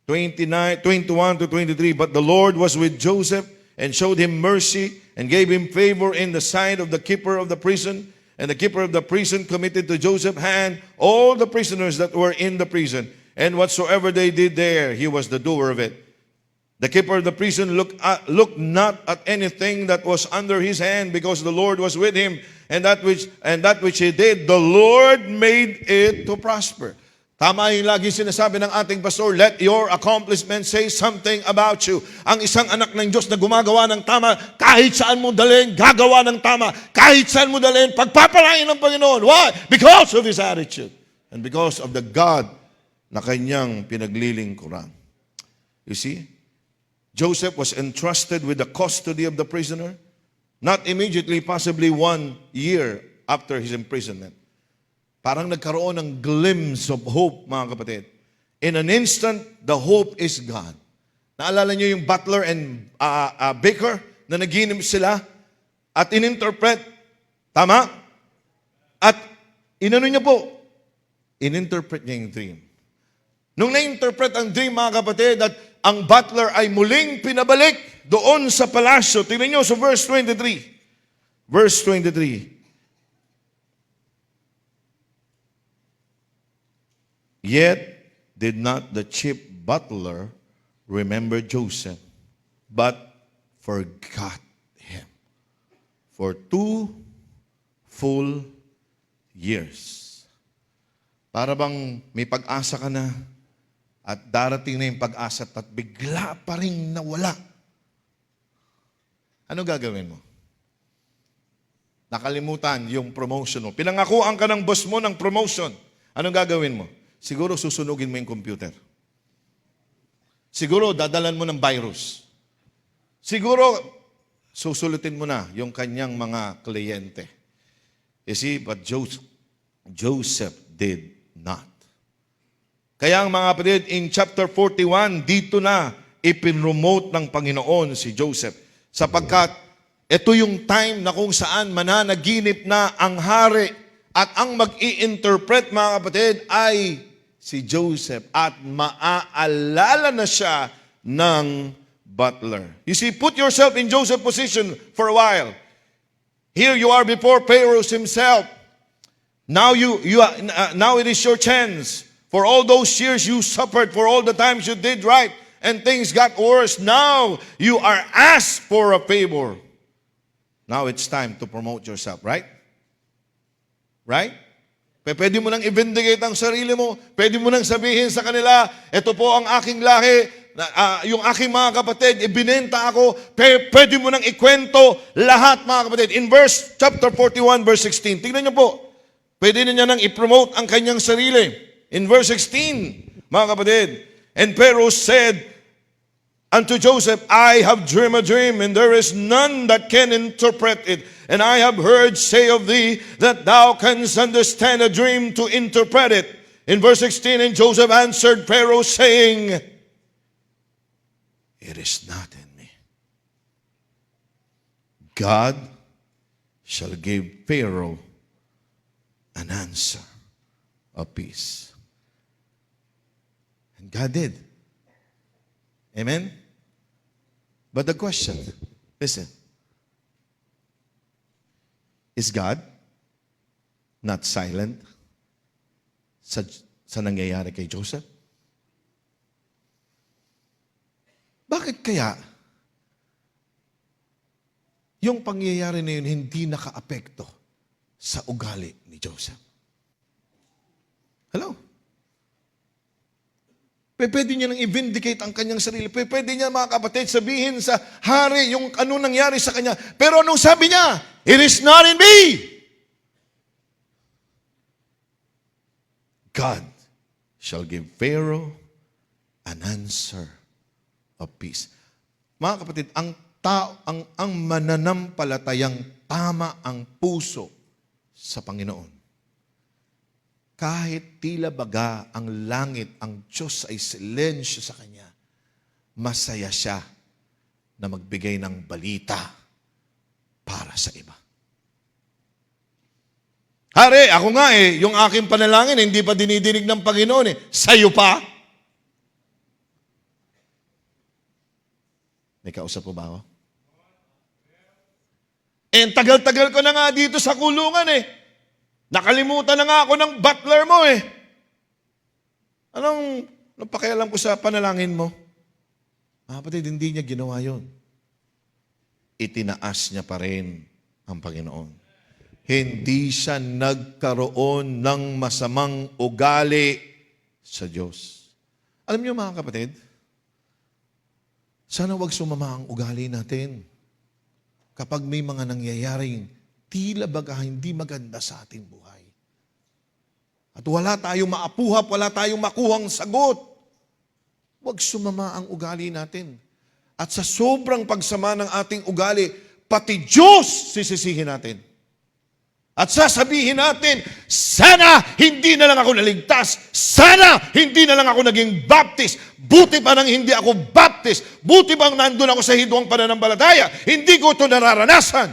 [SPEAKER 1] 21 to 23, but the Lord was with Joseph and showed him mercy and gave him favor in the sight of the keeper of the prison. And the keeper of the prison committed to Joseph's hand all the prisoners that were in the prison. And whatsoever they did there, he was the doer of it. The keeper of the prison looked not at anything that was under his hand, because the Lord was with him, and that which he did, the Lord made it to prosper. Tama yung lagi sinasabi ng ating pastor, let your accomplishments say something about you. Ang isang anak ng Diyos na gumagawa ng tama, kahit saan mo dalhin, gagawa ng tama. Kahit saan mo dalhin, pagpapalain ng Panginoon. Why? Because of His attitude. And because of the God na kanyang pinaglilingkuran. You see, Joseph was entrusted with the custody of the prisoner, not immediately, possibly 1 year after his imprisonment. Parang nagkaroon ng glimpse of hope, mga kapatid. In an instant, the hope is gone. Naalala niyo yung butler and baker na naginip sila at ininterpret. Tama? At inano niya po? Ininterpret niya yung dream. Nung na-interpret ang dream, mga kapatid, at ang butler ay muling pinabalik doon sa palasyo. Tingnan niyo sa verse 23. Verse 23. Yet did not the chief butler remember Joseph, but forgot him for 2 full years. Para bang may pag-asa ka na at darating na yung pag-asa at bigla pa rin nawala. Ano gagawin mo? Nakalimutan yung promotion mo. Pinangakuan ka ng boss mo ng promotion. Anong gagawin mo? Siguro susunugin mo yung computer. Siguro dadalan mo ng virus. Siguro susulutin mo na yung kanyang mga kliyente. You see, but Joseph did not. Kaya ang mga kapatid, in chapter 41, dito na ipinromote ng Panginoon si Joseph. Sapagkat ito yung time na kung saan mananaginip na ang hari at ang mag-i-interpret, mga kapatid, ay si Joseph at maaalala na siya ng butler. You see, put yourself in Joseph's position for a while. Here you are before Pharaoh himself. Now now it is your chance. For all those years you suffered, for all the times you did right, and things got worse. Now you are asked for a favor. Now it's time to promote yourself, right? Right? Pwede mo nang i-vindicate ang sarili mo. Pwede mo nang sabihin sa kanila, ito po ang aking lahi, yung aking mga kapatid, ibinenta ako. Pwede mo nang ikwento lahat, mga kapatid. In chapter 41, verse 16, tingnan niyo po. Pwede na niya nang i-promote ang kanyang sarili. In verse 16, mga kapatid, and Pharaoh said unto Joseph, I have dreamed a dream, and there is none that can interpret it. And I have heard say of thee that thou canst understand a dream to interpret it. In verse 16, and Joseph answered Pharaoh, saying, it is not in me. God shall give Pharaoh an answer of peace. And God did. Amen? But the question, listen, is God not silent sa nangyayari kay Joseph? Bakit kaya yung pangyayari na yun hindi naka-apekto sa ugali ni Joseph? Hello? Pwede niya nang i-vindicate ang kanyang sarili. Pwede niya, mga kapatid, sabihin sa hari yung ano nangyari sa kanya. Pero anong sabi niya? It is not in me. God shall give Pharaoh an answer of peace. Mga kapatid, ang mananampalatayang tama ang puso sa Panginoon. Kahit tila baga ang langit, ang Diyos ay silensyo sa kanya, masaya siya na magbigay ng balita para sa iba. Hari, ako nga yung aking panalangin, hindi pa dinidinig ng Panginoon Sa'yo pa? May kausap po ba ako? Tagal-tagal ko na nga dito sa kulungan Nakalimutan na nga ako ng butler mo Anong pakialam ko sa panalangin mo? Kapatid, hindi niya ginawa yon. Itinaas niya pa rin ang Panginoon. Hindi siya nagkaroon ng masamang ugali sa Diyos. Alam niyo mga kapatid, sana wag sumama ang ugali natin kapag may mga nangyayaring tila baga hindi maganda sa ating buhay. At wala tayong maapuhap, wala tayong makuhang sagot. Wag sumama ang ugali natin. At sa sobrang pagsama ng ating ugali, pati Diyos sisisihin natin. At sasabihin natin, sana hindi na lang ako naligtas. Sana hindi na lang ako naging Baptist. Buti pa nang hindi ako Baptist. Buti pang nandun ako sa hidwang pananampalataya. Hindi ko ito nararanasan.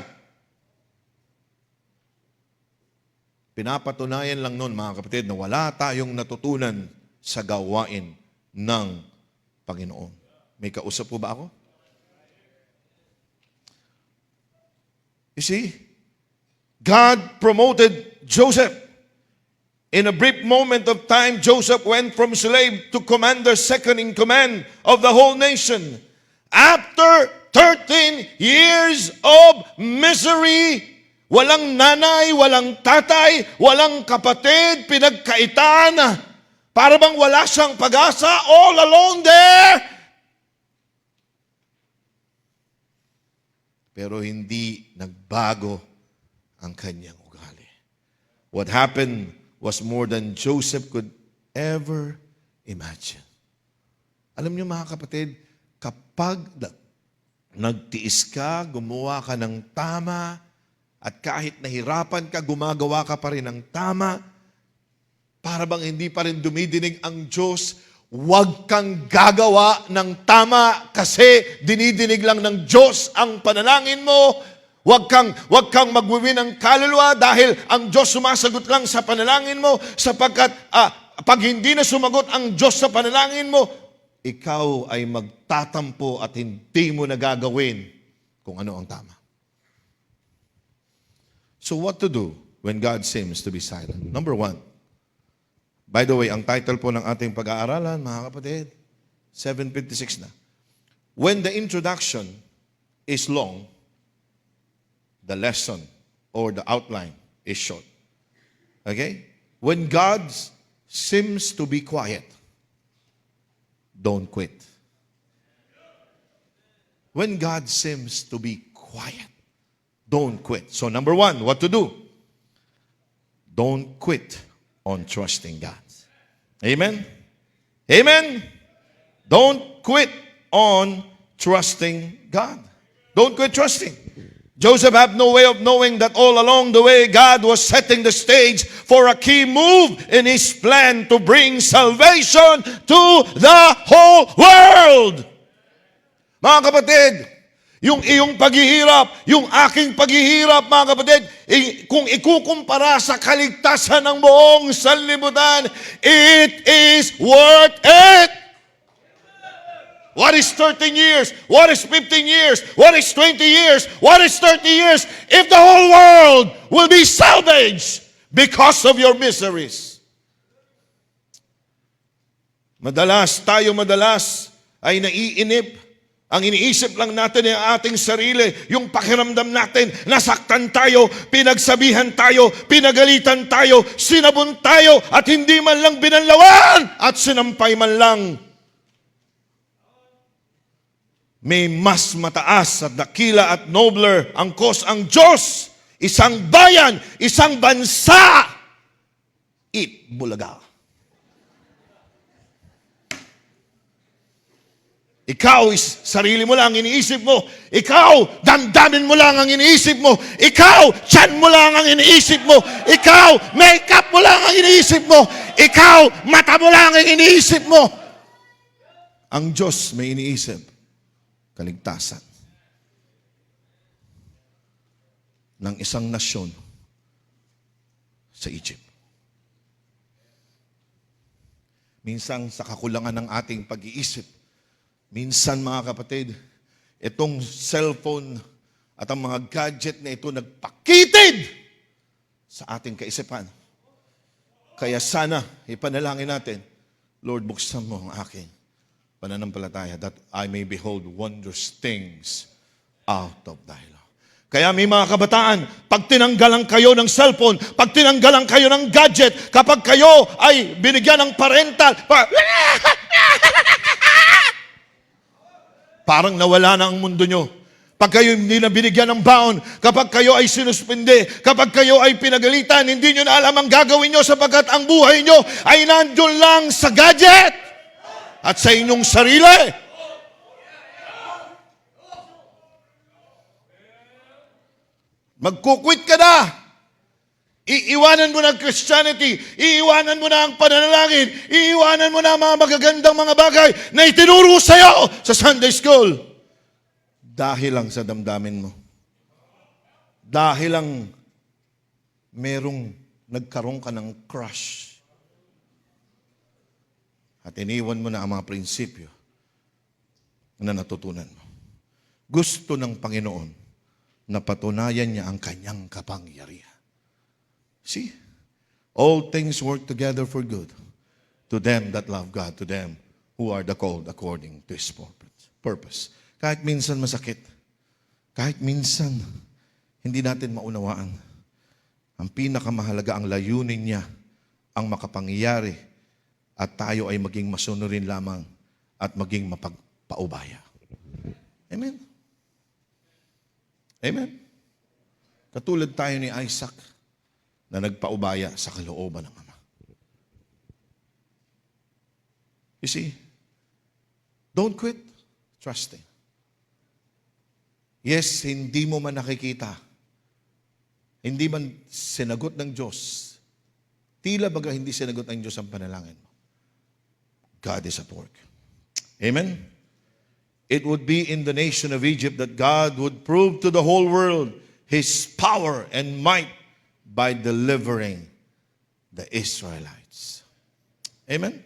[SPEAKER 1] Pinapatunayan lang nun, mga kapatid, na wala tayong natutunan sa gawain ng Panginoon. May kausap po ba ako? You see, God promoted Joseph. In a brief moment of time, Joseph went from slave to commander, second in command of the whole nation. After 13 years of misery, walang nanay, walang tatay, walang kapatid, pinagkaitan, para bang wala siyang pag-asa, all alone there. Pero hindi nagbago ang kanyang ugali. What happened was more than Joseph could ever imagine. Alam niyo mga kapatid, kapag nagtiis ka, gumawa ka ng tama, at kahit nahirapan ka, gumagawa ka pa rin ng tama, para bang hindi pa rin dumidinig ang Diyos, huwag kang gagawa ng tama kasi dinidinig lang ng Diyos ang panalangin mo. Huwag kang magwiwin ng kaluluwa dahil ang Diyos sumasagot lang sa panalangin mo sapagkat pag hindi na sumagot ang Diyos sa panalangin mo, ikaw ay magtatampo at hindi mo nagagawin kung ano ang tama. So what to do when God seems to be silent? Number one, by the way, ang title po ng ating pag-aaralan, mga kapatid, 7:56 na. When the introduction is long, the lesson or the outline is short. Okay? When God seems to be quiet, don't quit. When God seems to be quiet, don't quit. So number one, what to do? Don't quit on trusting God. Amen? Amen? Don't quit on trusting God. Don't quit trusting. Joseph had no way of knowing that all along the way, God was setting the stage for a key move in His plan to bring salvation to the whole world. Mga kapatid, yung iyong paghihirap, yung aking paghihirap, mga kapatid, kung ikukumpara sa kaligtasan ng buong sanlibutan, it is worth it. What is 13 years? What is 15 years? What is 20 years? What is 30 years? If the whole world will be salvaged because of your miseries. Madalas ay naiinip. Ang iniisip lang natin ay ating sarili, yung pakiramdam natin, nasaktan tayo, pinagsabihan tayo, pinagalitan tayo, sinabon tayo, at hindi man lang binanlawan, at sinampay man lang. May mas mataas at dakila at nobler ang cause ang Diyos, isang bayan, isang bansa, Bulaga. Ikaw is sarili mo lang ang iniisip mo. Ikaw, damdamin mo lang ang iniisip mo. Ikaw, tiyan mo lang ang iniisip mo. Ikaw, makeup mo lang ang iniisip mo. Ikaw, mata mo lang ang iniisip mo. Ang Diyos may iniisip. Kaligtasan ng isang nasyon sa Egypt. Minsan sa kakulangan ng ating pag-iisip, minsan mga kapatid, itong cellphone at ang mga gadget na ito nagpakitid sa ating kaisipan. Kaya sana ipanalangin natin, Lord, buksan mo ang aking pananampalataya that I may behold wondrous things out of thy law. Kaya may mga kabataan, pag tinanggalan kayo ng cellphone, pag tinanggalan kayo ng gadget, kapag kayo ay binigyan ng parental, parang nawala na ang mundo nyo. Pag kayo hindi na binigyan ng baon, kapag kayo ay sinuspinde, kapag kayo ay pinagalitan, hindi nyo na alam ang gagawin nyo sapagkat ang buhay nyo ay nandun lang sa gadget at sa inyong sarili. Magkukwit ka na. Iiwanan mo na ang Christianity. Iiwanan mo na ang pananalangin. Iiwanan mo na ang mga magagandang mga bagay na itinuro sa'yo sa Sunday school. Dahil lang sa damdamin mo. Dahil lang merong nagkaroon ka ng crush. At iniwan mo na ang mga prinsipyo na natutunan mo. Gusto ng Panginoon na patunayan niya ang kanyang kapangyarihan. See? All things work together for good to them that love God, to them who are the called according to His purpose. Kahit minsan masakit, kahit minsan hindi natin maunawaan, ang pinakamahalaga ang layunin niya ang makapangyari at tayo ay maging masunurin lamang at maging mapagpaubaya. Amen? Amen? Katulad tayo ni Isaac na nagpaubaya sa kalooban ng Ama. You see, don't quit trusting. Yes, hindi mo man nakikita, hindi man sinagot ng Diyos, tila baga hindi sinagot ng Diyos ang panalangin mo. God is at work. Amen? It would be in the nation of Egypt that God would prove to the whole world His power and might by delivering the Israelites. Amen?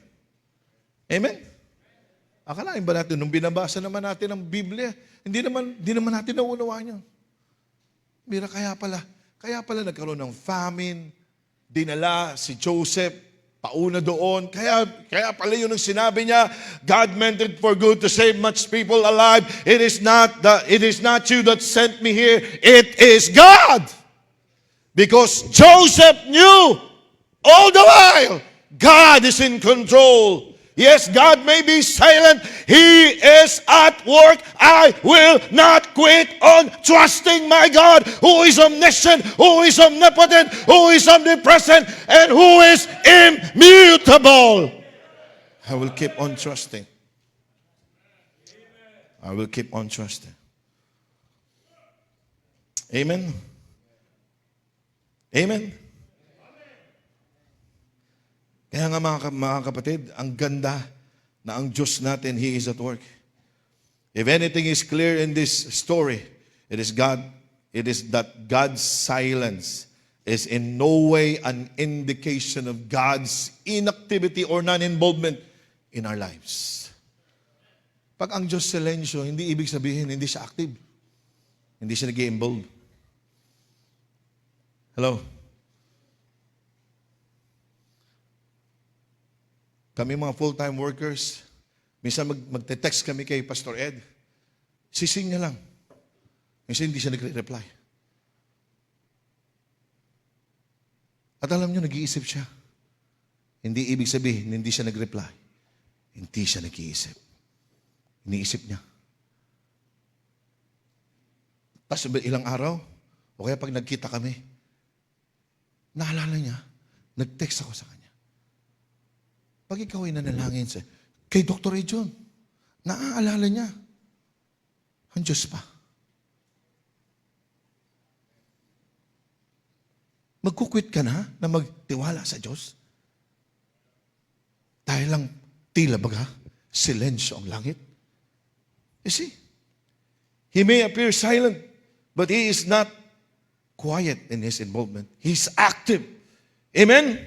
[SPEAKER 1] Amen? Akalain ba natin, nung binabasa naman natin ang Biblia, hindi naman natin naunawaan yun. Mira, kaya pala nagkaroon ng famine, dinala si Joseph, pauna doon. Kaya pala yun ang sinabi niya, God meant it for good to save much people alive. It is not you that sent me here. It is God. Because Joseph knew all the while, God is in control. Yes, God may be silent. He is at work. I will not quit on trusting my God, who is omniscient, who is omnipotent, who is omnipresent, and who is immutable. I will keep on trusting. I will keep on trusting. Amen? Amen? Kaya nga mga kapatid, ang ganda na ang Diyos natin, He is at work. If anything is clear in this story, it is that God's silence is in no way an indication of God's inactivity or non-involvement in our lives. Pag ang Diyos silensyo, hindi ibig sabihin hindi siya active. Hindi siya nag-i-involve. Hello? Kami mga full-time workers, minsan magte-text kami kay Pastor Ed. Sising niya lang. Minsan hindi siya nagre-reply. At alam niyo, nag-iisip siya. Hindi ibig sabihin, hindi siya nag-reply. Hindi siya nag-iisip. Iniisip niya. Tapos ilang araw, o kaya pag nagkita kami, naalala niya, nag-text ako sa kanya. Pag ikaw ay nanalangin kay Dr. Ray John, naaalala niya, ang Diyos pa. Magkukwit ka na magtiwala sa Diyos? Dahil lang tila baga, silensyo ang langit. You see? He may appear silent, but He is not quiet in His involvement. He's active. Amen?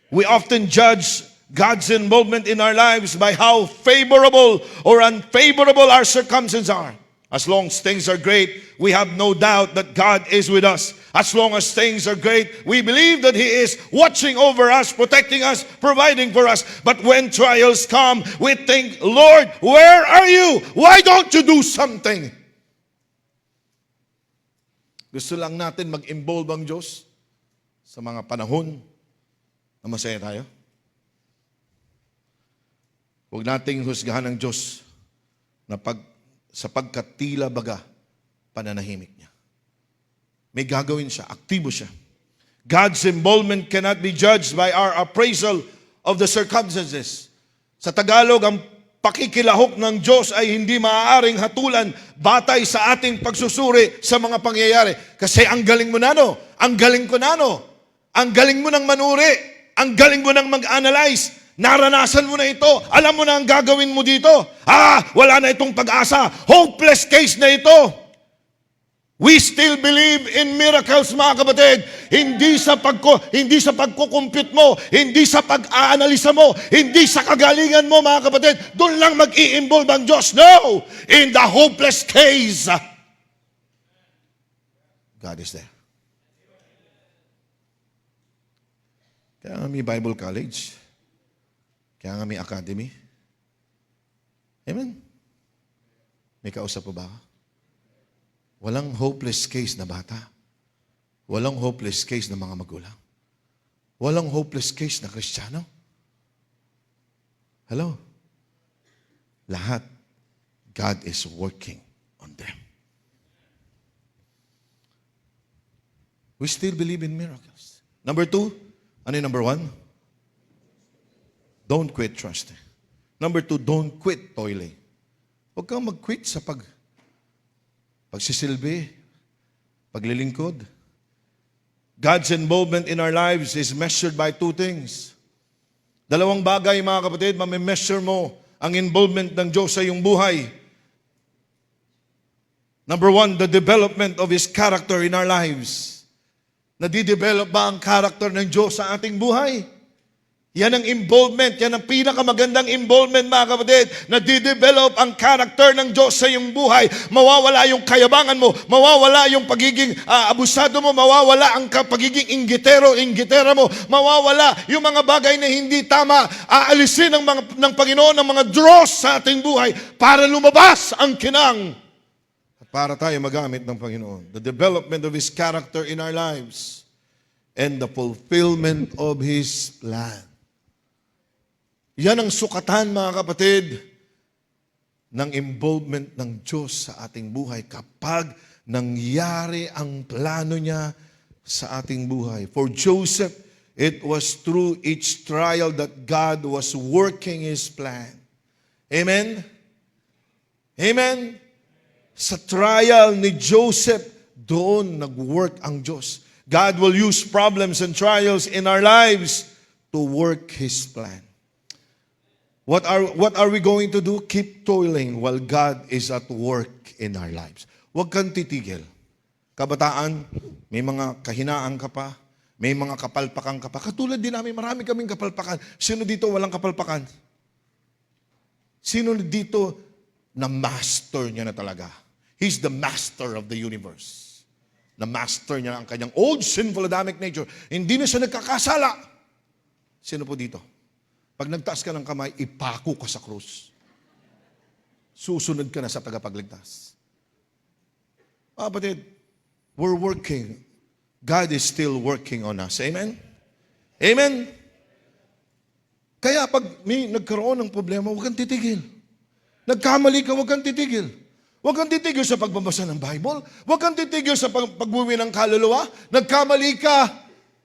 [SPEAKER 1] We often judge God's involvement in our lives by how favorable or unfavorable our circumstances are. As long as things are great, we have no doubt that God is with us. As long as things are great, we believe that He is watching over us, protecting us, providing for us. But when trials come, we think, Lord, where are you? Why don't you do something? Gusto lang natin mag-involve ang Diyos sa mga panahon na masaya tayo. Huwag nating husgahan ng Diyos na sapagkat tila baga pananahimik niya. May gagawin siya, aktibo siya. God's involvement cannot be judged by our appraisal of the circumstances. Sa Tagalog, ang pakikilahok ng Diyos ay hindi maaaring hatulan batay sa ating pagsusuri sa mga pangyayari. Kasi ang galing mo na, no? Ang galing ko na, no? Ang galing mo nang manuri. Ang galing mo nang mag-analyze. Naranasan mo na ito. Alam mo na ang gagawin mo dito. Wala na itong pag-asa. Hopeless case na ito. We still believe in miracles, mga kapatid. Hindi sa pagkukumpute mo, hindi sa pag-aanalisa mo, hindi sa kagalingan mo, mga kapatid. Doon lang mag-i-involve ang Diyos. No! In the hopeless case, God is there. Kaya nga may Bible College. Kaya nga may academy. Amen? May kausap po ba? Walang hopeless case na bata. Walang hopeless case na mga magulang. Walang hopeless case na Kristiyano. Hello? Lahat, God is working on them. We still believe in miracles. Number 2, ano yung number 1? Don't quit trusting. Number 2, don't quit toiling. Huwag kang mag-quit sa pagsisilbi, paglilingkod. God's involvement in our lives is measured by 2 things. Dalawang bagay, mga kapatid, mami-measure mo ang involvement ng Diyos sa iyong buhay. Number 1, the development of His character in our lives. Nadidevelop ba ang character ng Diyos sa ating buhay? Yan ang involvement, yan ang pinakamagandang involvement, mga kapatid, na didevelop ang character ng Diyos sa iyong buhay. Mawawala yung kayabangan mo, mawawala yung pagiging abusado mo, mawawala ang pagiging inggitera mo, mawawala yung mga bagay na hindi tama, aalisin ng Panginoon ng mga dross sa ating buhay para lumabas ang kinang. At para tayo magamit ng Panginoon. The development of His character in our lives and the fulfillment of His plan. Yan ang sukatan, mga kapatid, ng involvement ng Diyos sa ating buhay kapag nangyari ang plano niya sa ating buhay. For Joseph, it was through each trial that God was working His plan. Amen? Amen? Sa trial ni Joseph, doon nag-work ang Diyos. God will use problems and trials in our lives to work His plan. What are we going to do? Keep toiling while God is at work in our lives. Huwag kang titigil. Kabataan, may mga kahinaan ka pa, may mga kapalpakan ka pa. Katulad din namin, marami kaming kapalpakan. Sino dito walang kapalpakan? Sino dito na master niya na talaga? He's the master of the universe. Na master niya ang kanyang old sinful Adamic nature. Hindi na siya nagkakasala. Sino po dito? Pag nagtaas ka ng kamay, ipako ka sa krus. Susunod ka na sa tagapagligtas. Kapatid, we're working. God is still working on us. Amen? Amen? Kaya pag may nagkaroon ng problema, huwag kang titigil. Nagkamali ka, huwag kang titigil. Huwag kang titigil sa pagbabasa ng Bible. Huwag kang titigil sa pagbuwi ng kaluluwa. Nagkamali ka,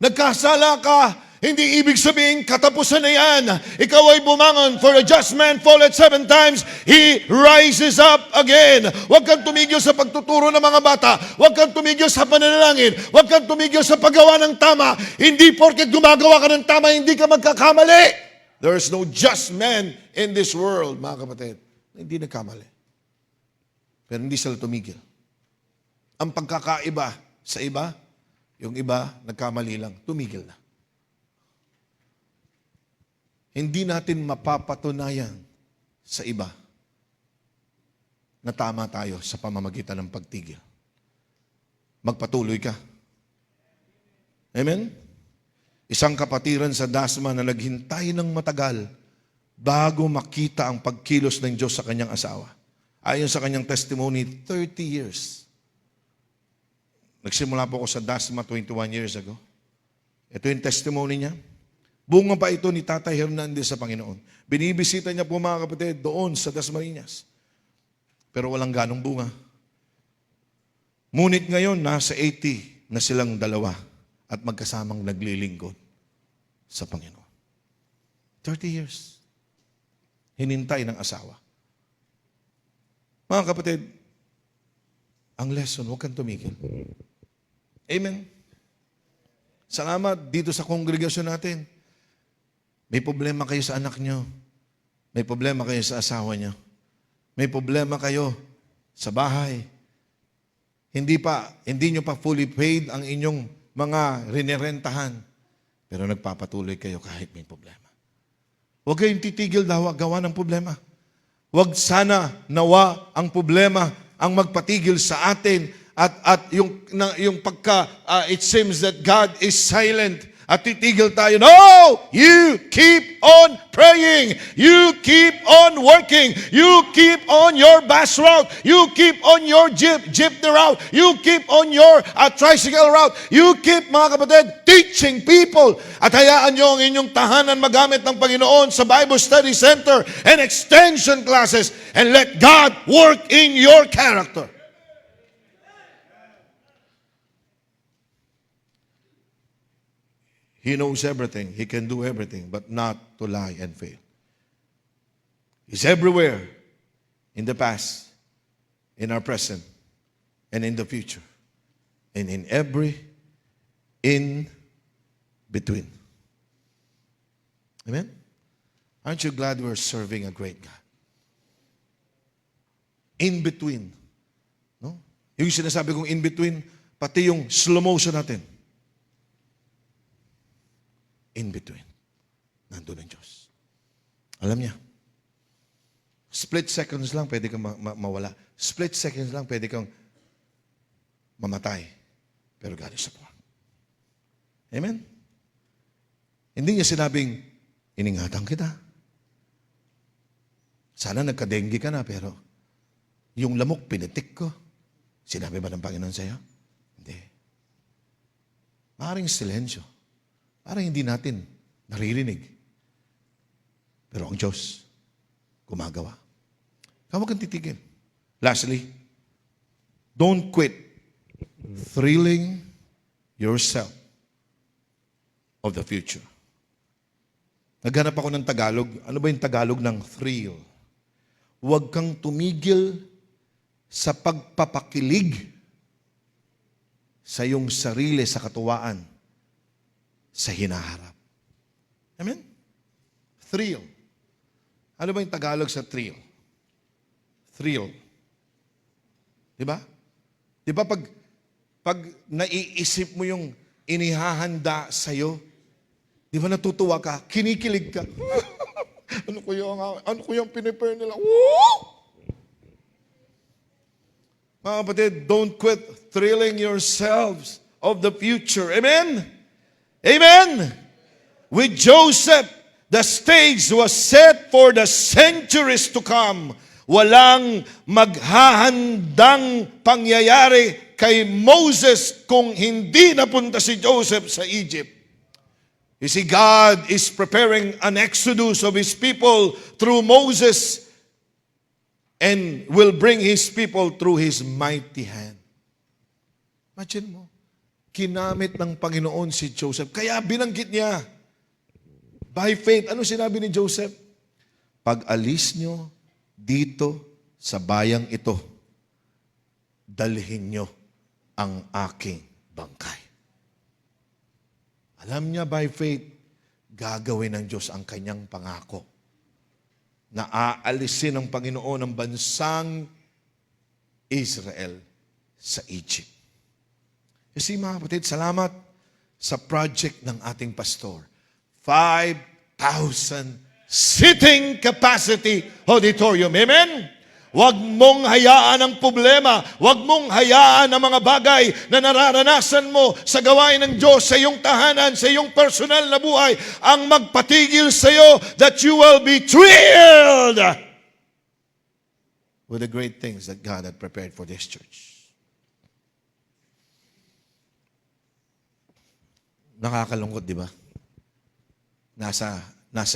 [SPEAKER 1] nagkasala ka, hindi ibig sabihin, katapusan na yan. Ikaw ay bumangon, for a just man falleth 7 times, he rises up again. Huwag kang tumigil sa pagtuturo ng mga bata. Huwag kang tumigil sa pananalangin. Huwag kang tumigil sa paggawa ng tama. Hindi porket gumagawa ka ng tama, hindi ka magkakamali. There is no just man in this world, mga kapatid. Hindi nagkamali. Pero hindi sila tumigil. Ang pagkakaiba sa iba, yung iba nagkamali lang, tumigil na. Hindi natin mapapatunayan sa iba na tama tayo sa pamamagitan ng pagtigil. Magpatuloy ka. Amen? Isang kapatiran sa Dasma na naghintay ng matagal bago makita ang pagkilos ng Diyos sa kanyang asawa. Ayon sa kanyang testimony, 30 years. Nagsimula po ako sa Dasma 21 years ago. Ito yung testimony niya. Bunga pa ito ni Tatay Hernandez sa Panginoon. Binibisita niya po mga kapatid doon sa Dasmariñas. Pero walang ganong bunga. Ngunit ngayon, nasa 80 na silang dalawa at magkasamang naglilingkod sa Panginoon. 30 years. Hinintay ng asawa. Mga kapatid, ang lesson, huwag kang tumigil. Amen. Salamat dito sa kongregasyon natin. May problema kayo sa anak nyo. May problema kayo sa asawa nyo. May problema kayo sa bahay. Hindi nyo pa fully paid ang inyong mga rinerentahan. Pero nagpapatuloy kayo kahit may problema. Huwag kayong titigil gawa ng problema. Huwag sana nawa ang problema ang magpatigil sa atin at yung pagka it seems that God is silent at titigil tayo. No! You keep on praying. You keep on working. You keep on your bus route. You keep on your jeepney route. You keep on your tricycle route. You keep, mga kapatid, teaching people. At hayaan nyo ang inyong tahanan magamit ng Panginoon sa Bible Study Center and extension classes and let God work in your character. He knows everything. He can do everything, but not to lie and fail. He's everywhere, in the past, in our present, and in the future, and in every in between. Amen? Aren't you glad we're serving a great God? In between. No? Yung sinasabi kong in between, pati yung slow motion natin. In between. Nandun ang Diyos. Alam niya, split seconds lang pwede kang mawala. Split seconds lang pwede kang mamatay. Pero God is support. Amen? Hindi niya sinabing, iningatan kita. Sana nagka-dengue ka na, pero yung lamok pinitik ko. Sinabi ba ng Panginoon sa'yo? Hindi. Maaaring silensyo. Parang hindi natin naririnig. Pero ang Diyos, gumagawa. Huwag kang titigil. Lastly, don't quit thrilling yourself of the future. Naghanap ako ng Tagalog. Ano ba yung Tagalog ng thrill? Huwag kang tumigil sa pagpapakilig sa iyong sarili sa katuwaan sa hinaharap. Amen? Thrill. Ano ba yung Tagalog sa thrill? Thrill. Diba? Diba pag naiisip mo yung inihahanda sa'yo, di ba natutuwa ka? Kinikilig ka. ano ko yung pinipare nila? Woo! Mga kapatid, don't quit thrilling yourselves of the future. Amen? Amen? With Joseph, the stage was set for the centuries to come. Walang maghahandang pangyayari kay Moses kung hindi napunta si Joseph sa Egypt. You see, God is preparing an exodus of His people through Moses and will bring His people through His mighty hand. Imagine mo. Kinamit ng Panginoon si Joseph. Kaya binanggit niya, by faith, ano sinabi ni Joseph? Pag alis nyo dito sa bayang ito, dalhin nyo ang aking bangkay. Alam niya by faith, gagawin ng Diyos ang kanyang pangako. Na aalisin ng Panginoon ang bansang Israel sa Egypt. Kasi mga kapatid, salamat sa project ng ating pastor. 5,000 sitting capacity auditorium. Amen? Huwag mong hayaan ang problema. Huwag mong hayaan ang mga bagay na nararanasan mo sa gawain ng Diyos, sa iyong tahanan, sa iyong personal na buhay, ang magpatigil sa iyo that you will be thrilled with the great things that God had prepared for this church. Nakakalungkot, di ba? Nasa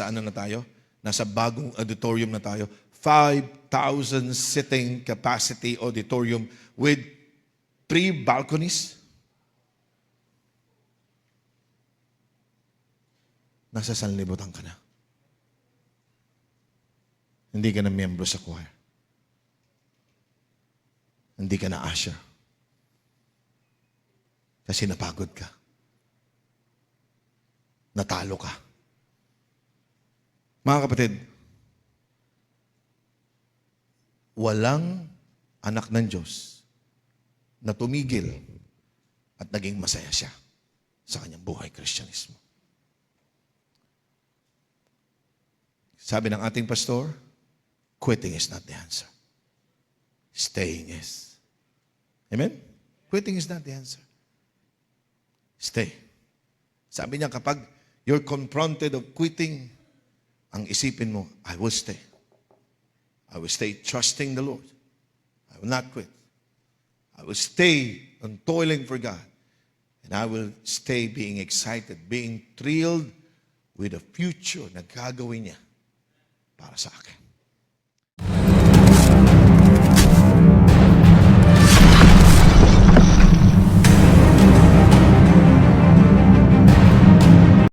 [SPEAKER 1] ano na tayo? Nasa bagong auditorium na tayo. 5,000 sitting capacity auditorium with 3 balconies. Nasa sanlibutan ka na. Hindi ka na miyembro sa choir. Hindi ka na usher. Kasi napagod ka. Natalo ka. Mga kapatid, walang anak ng Diyos na tumigil at naging masaya siya sa kanyang buhay Kristyanismo. Sabi ng ating pastor, quitting is not the answer. Staying is. Amen? Quitting is not the answer. Stay. Sabi niya, kapag you're confronted of quitting, ang isipin mo, I will stay. I will stay trusting the Lord. I will not quit. I will stay on toiling for God. And I will stay being excited, being thrilled with the future na gagawin niya para sa akin.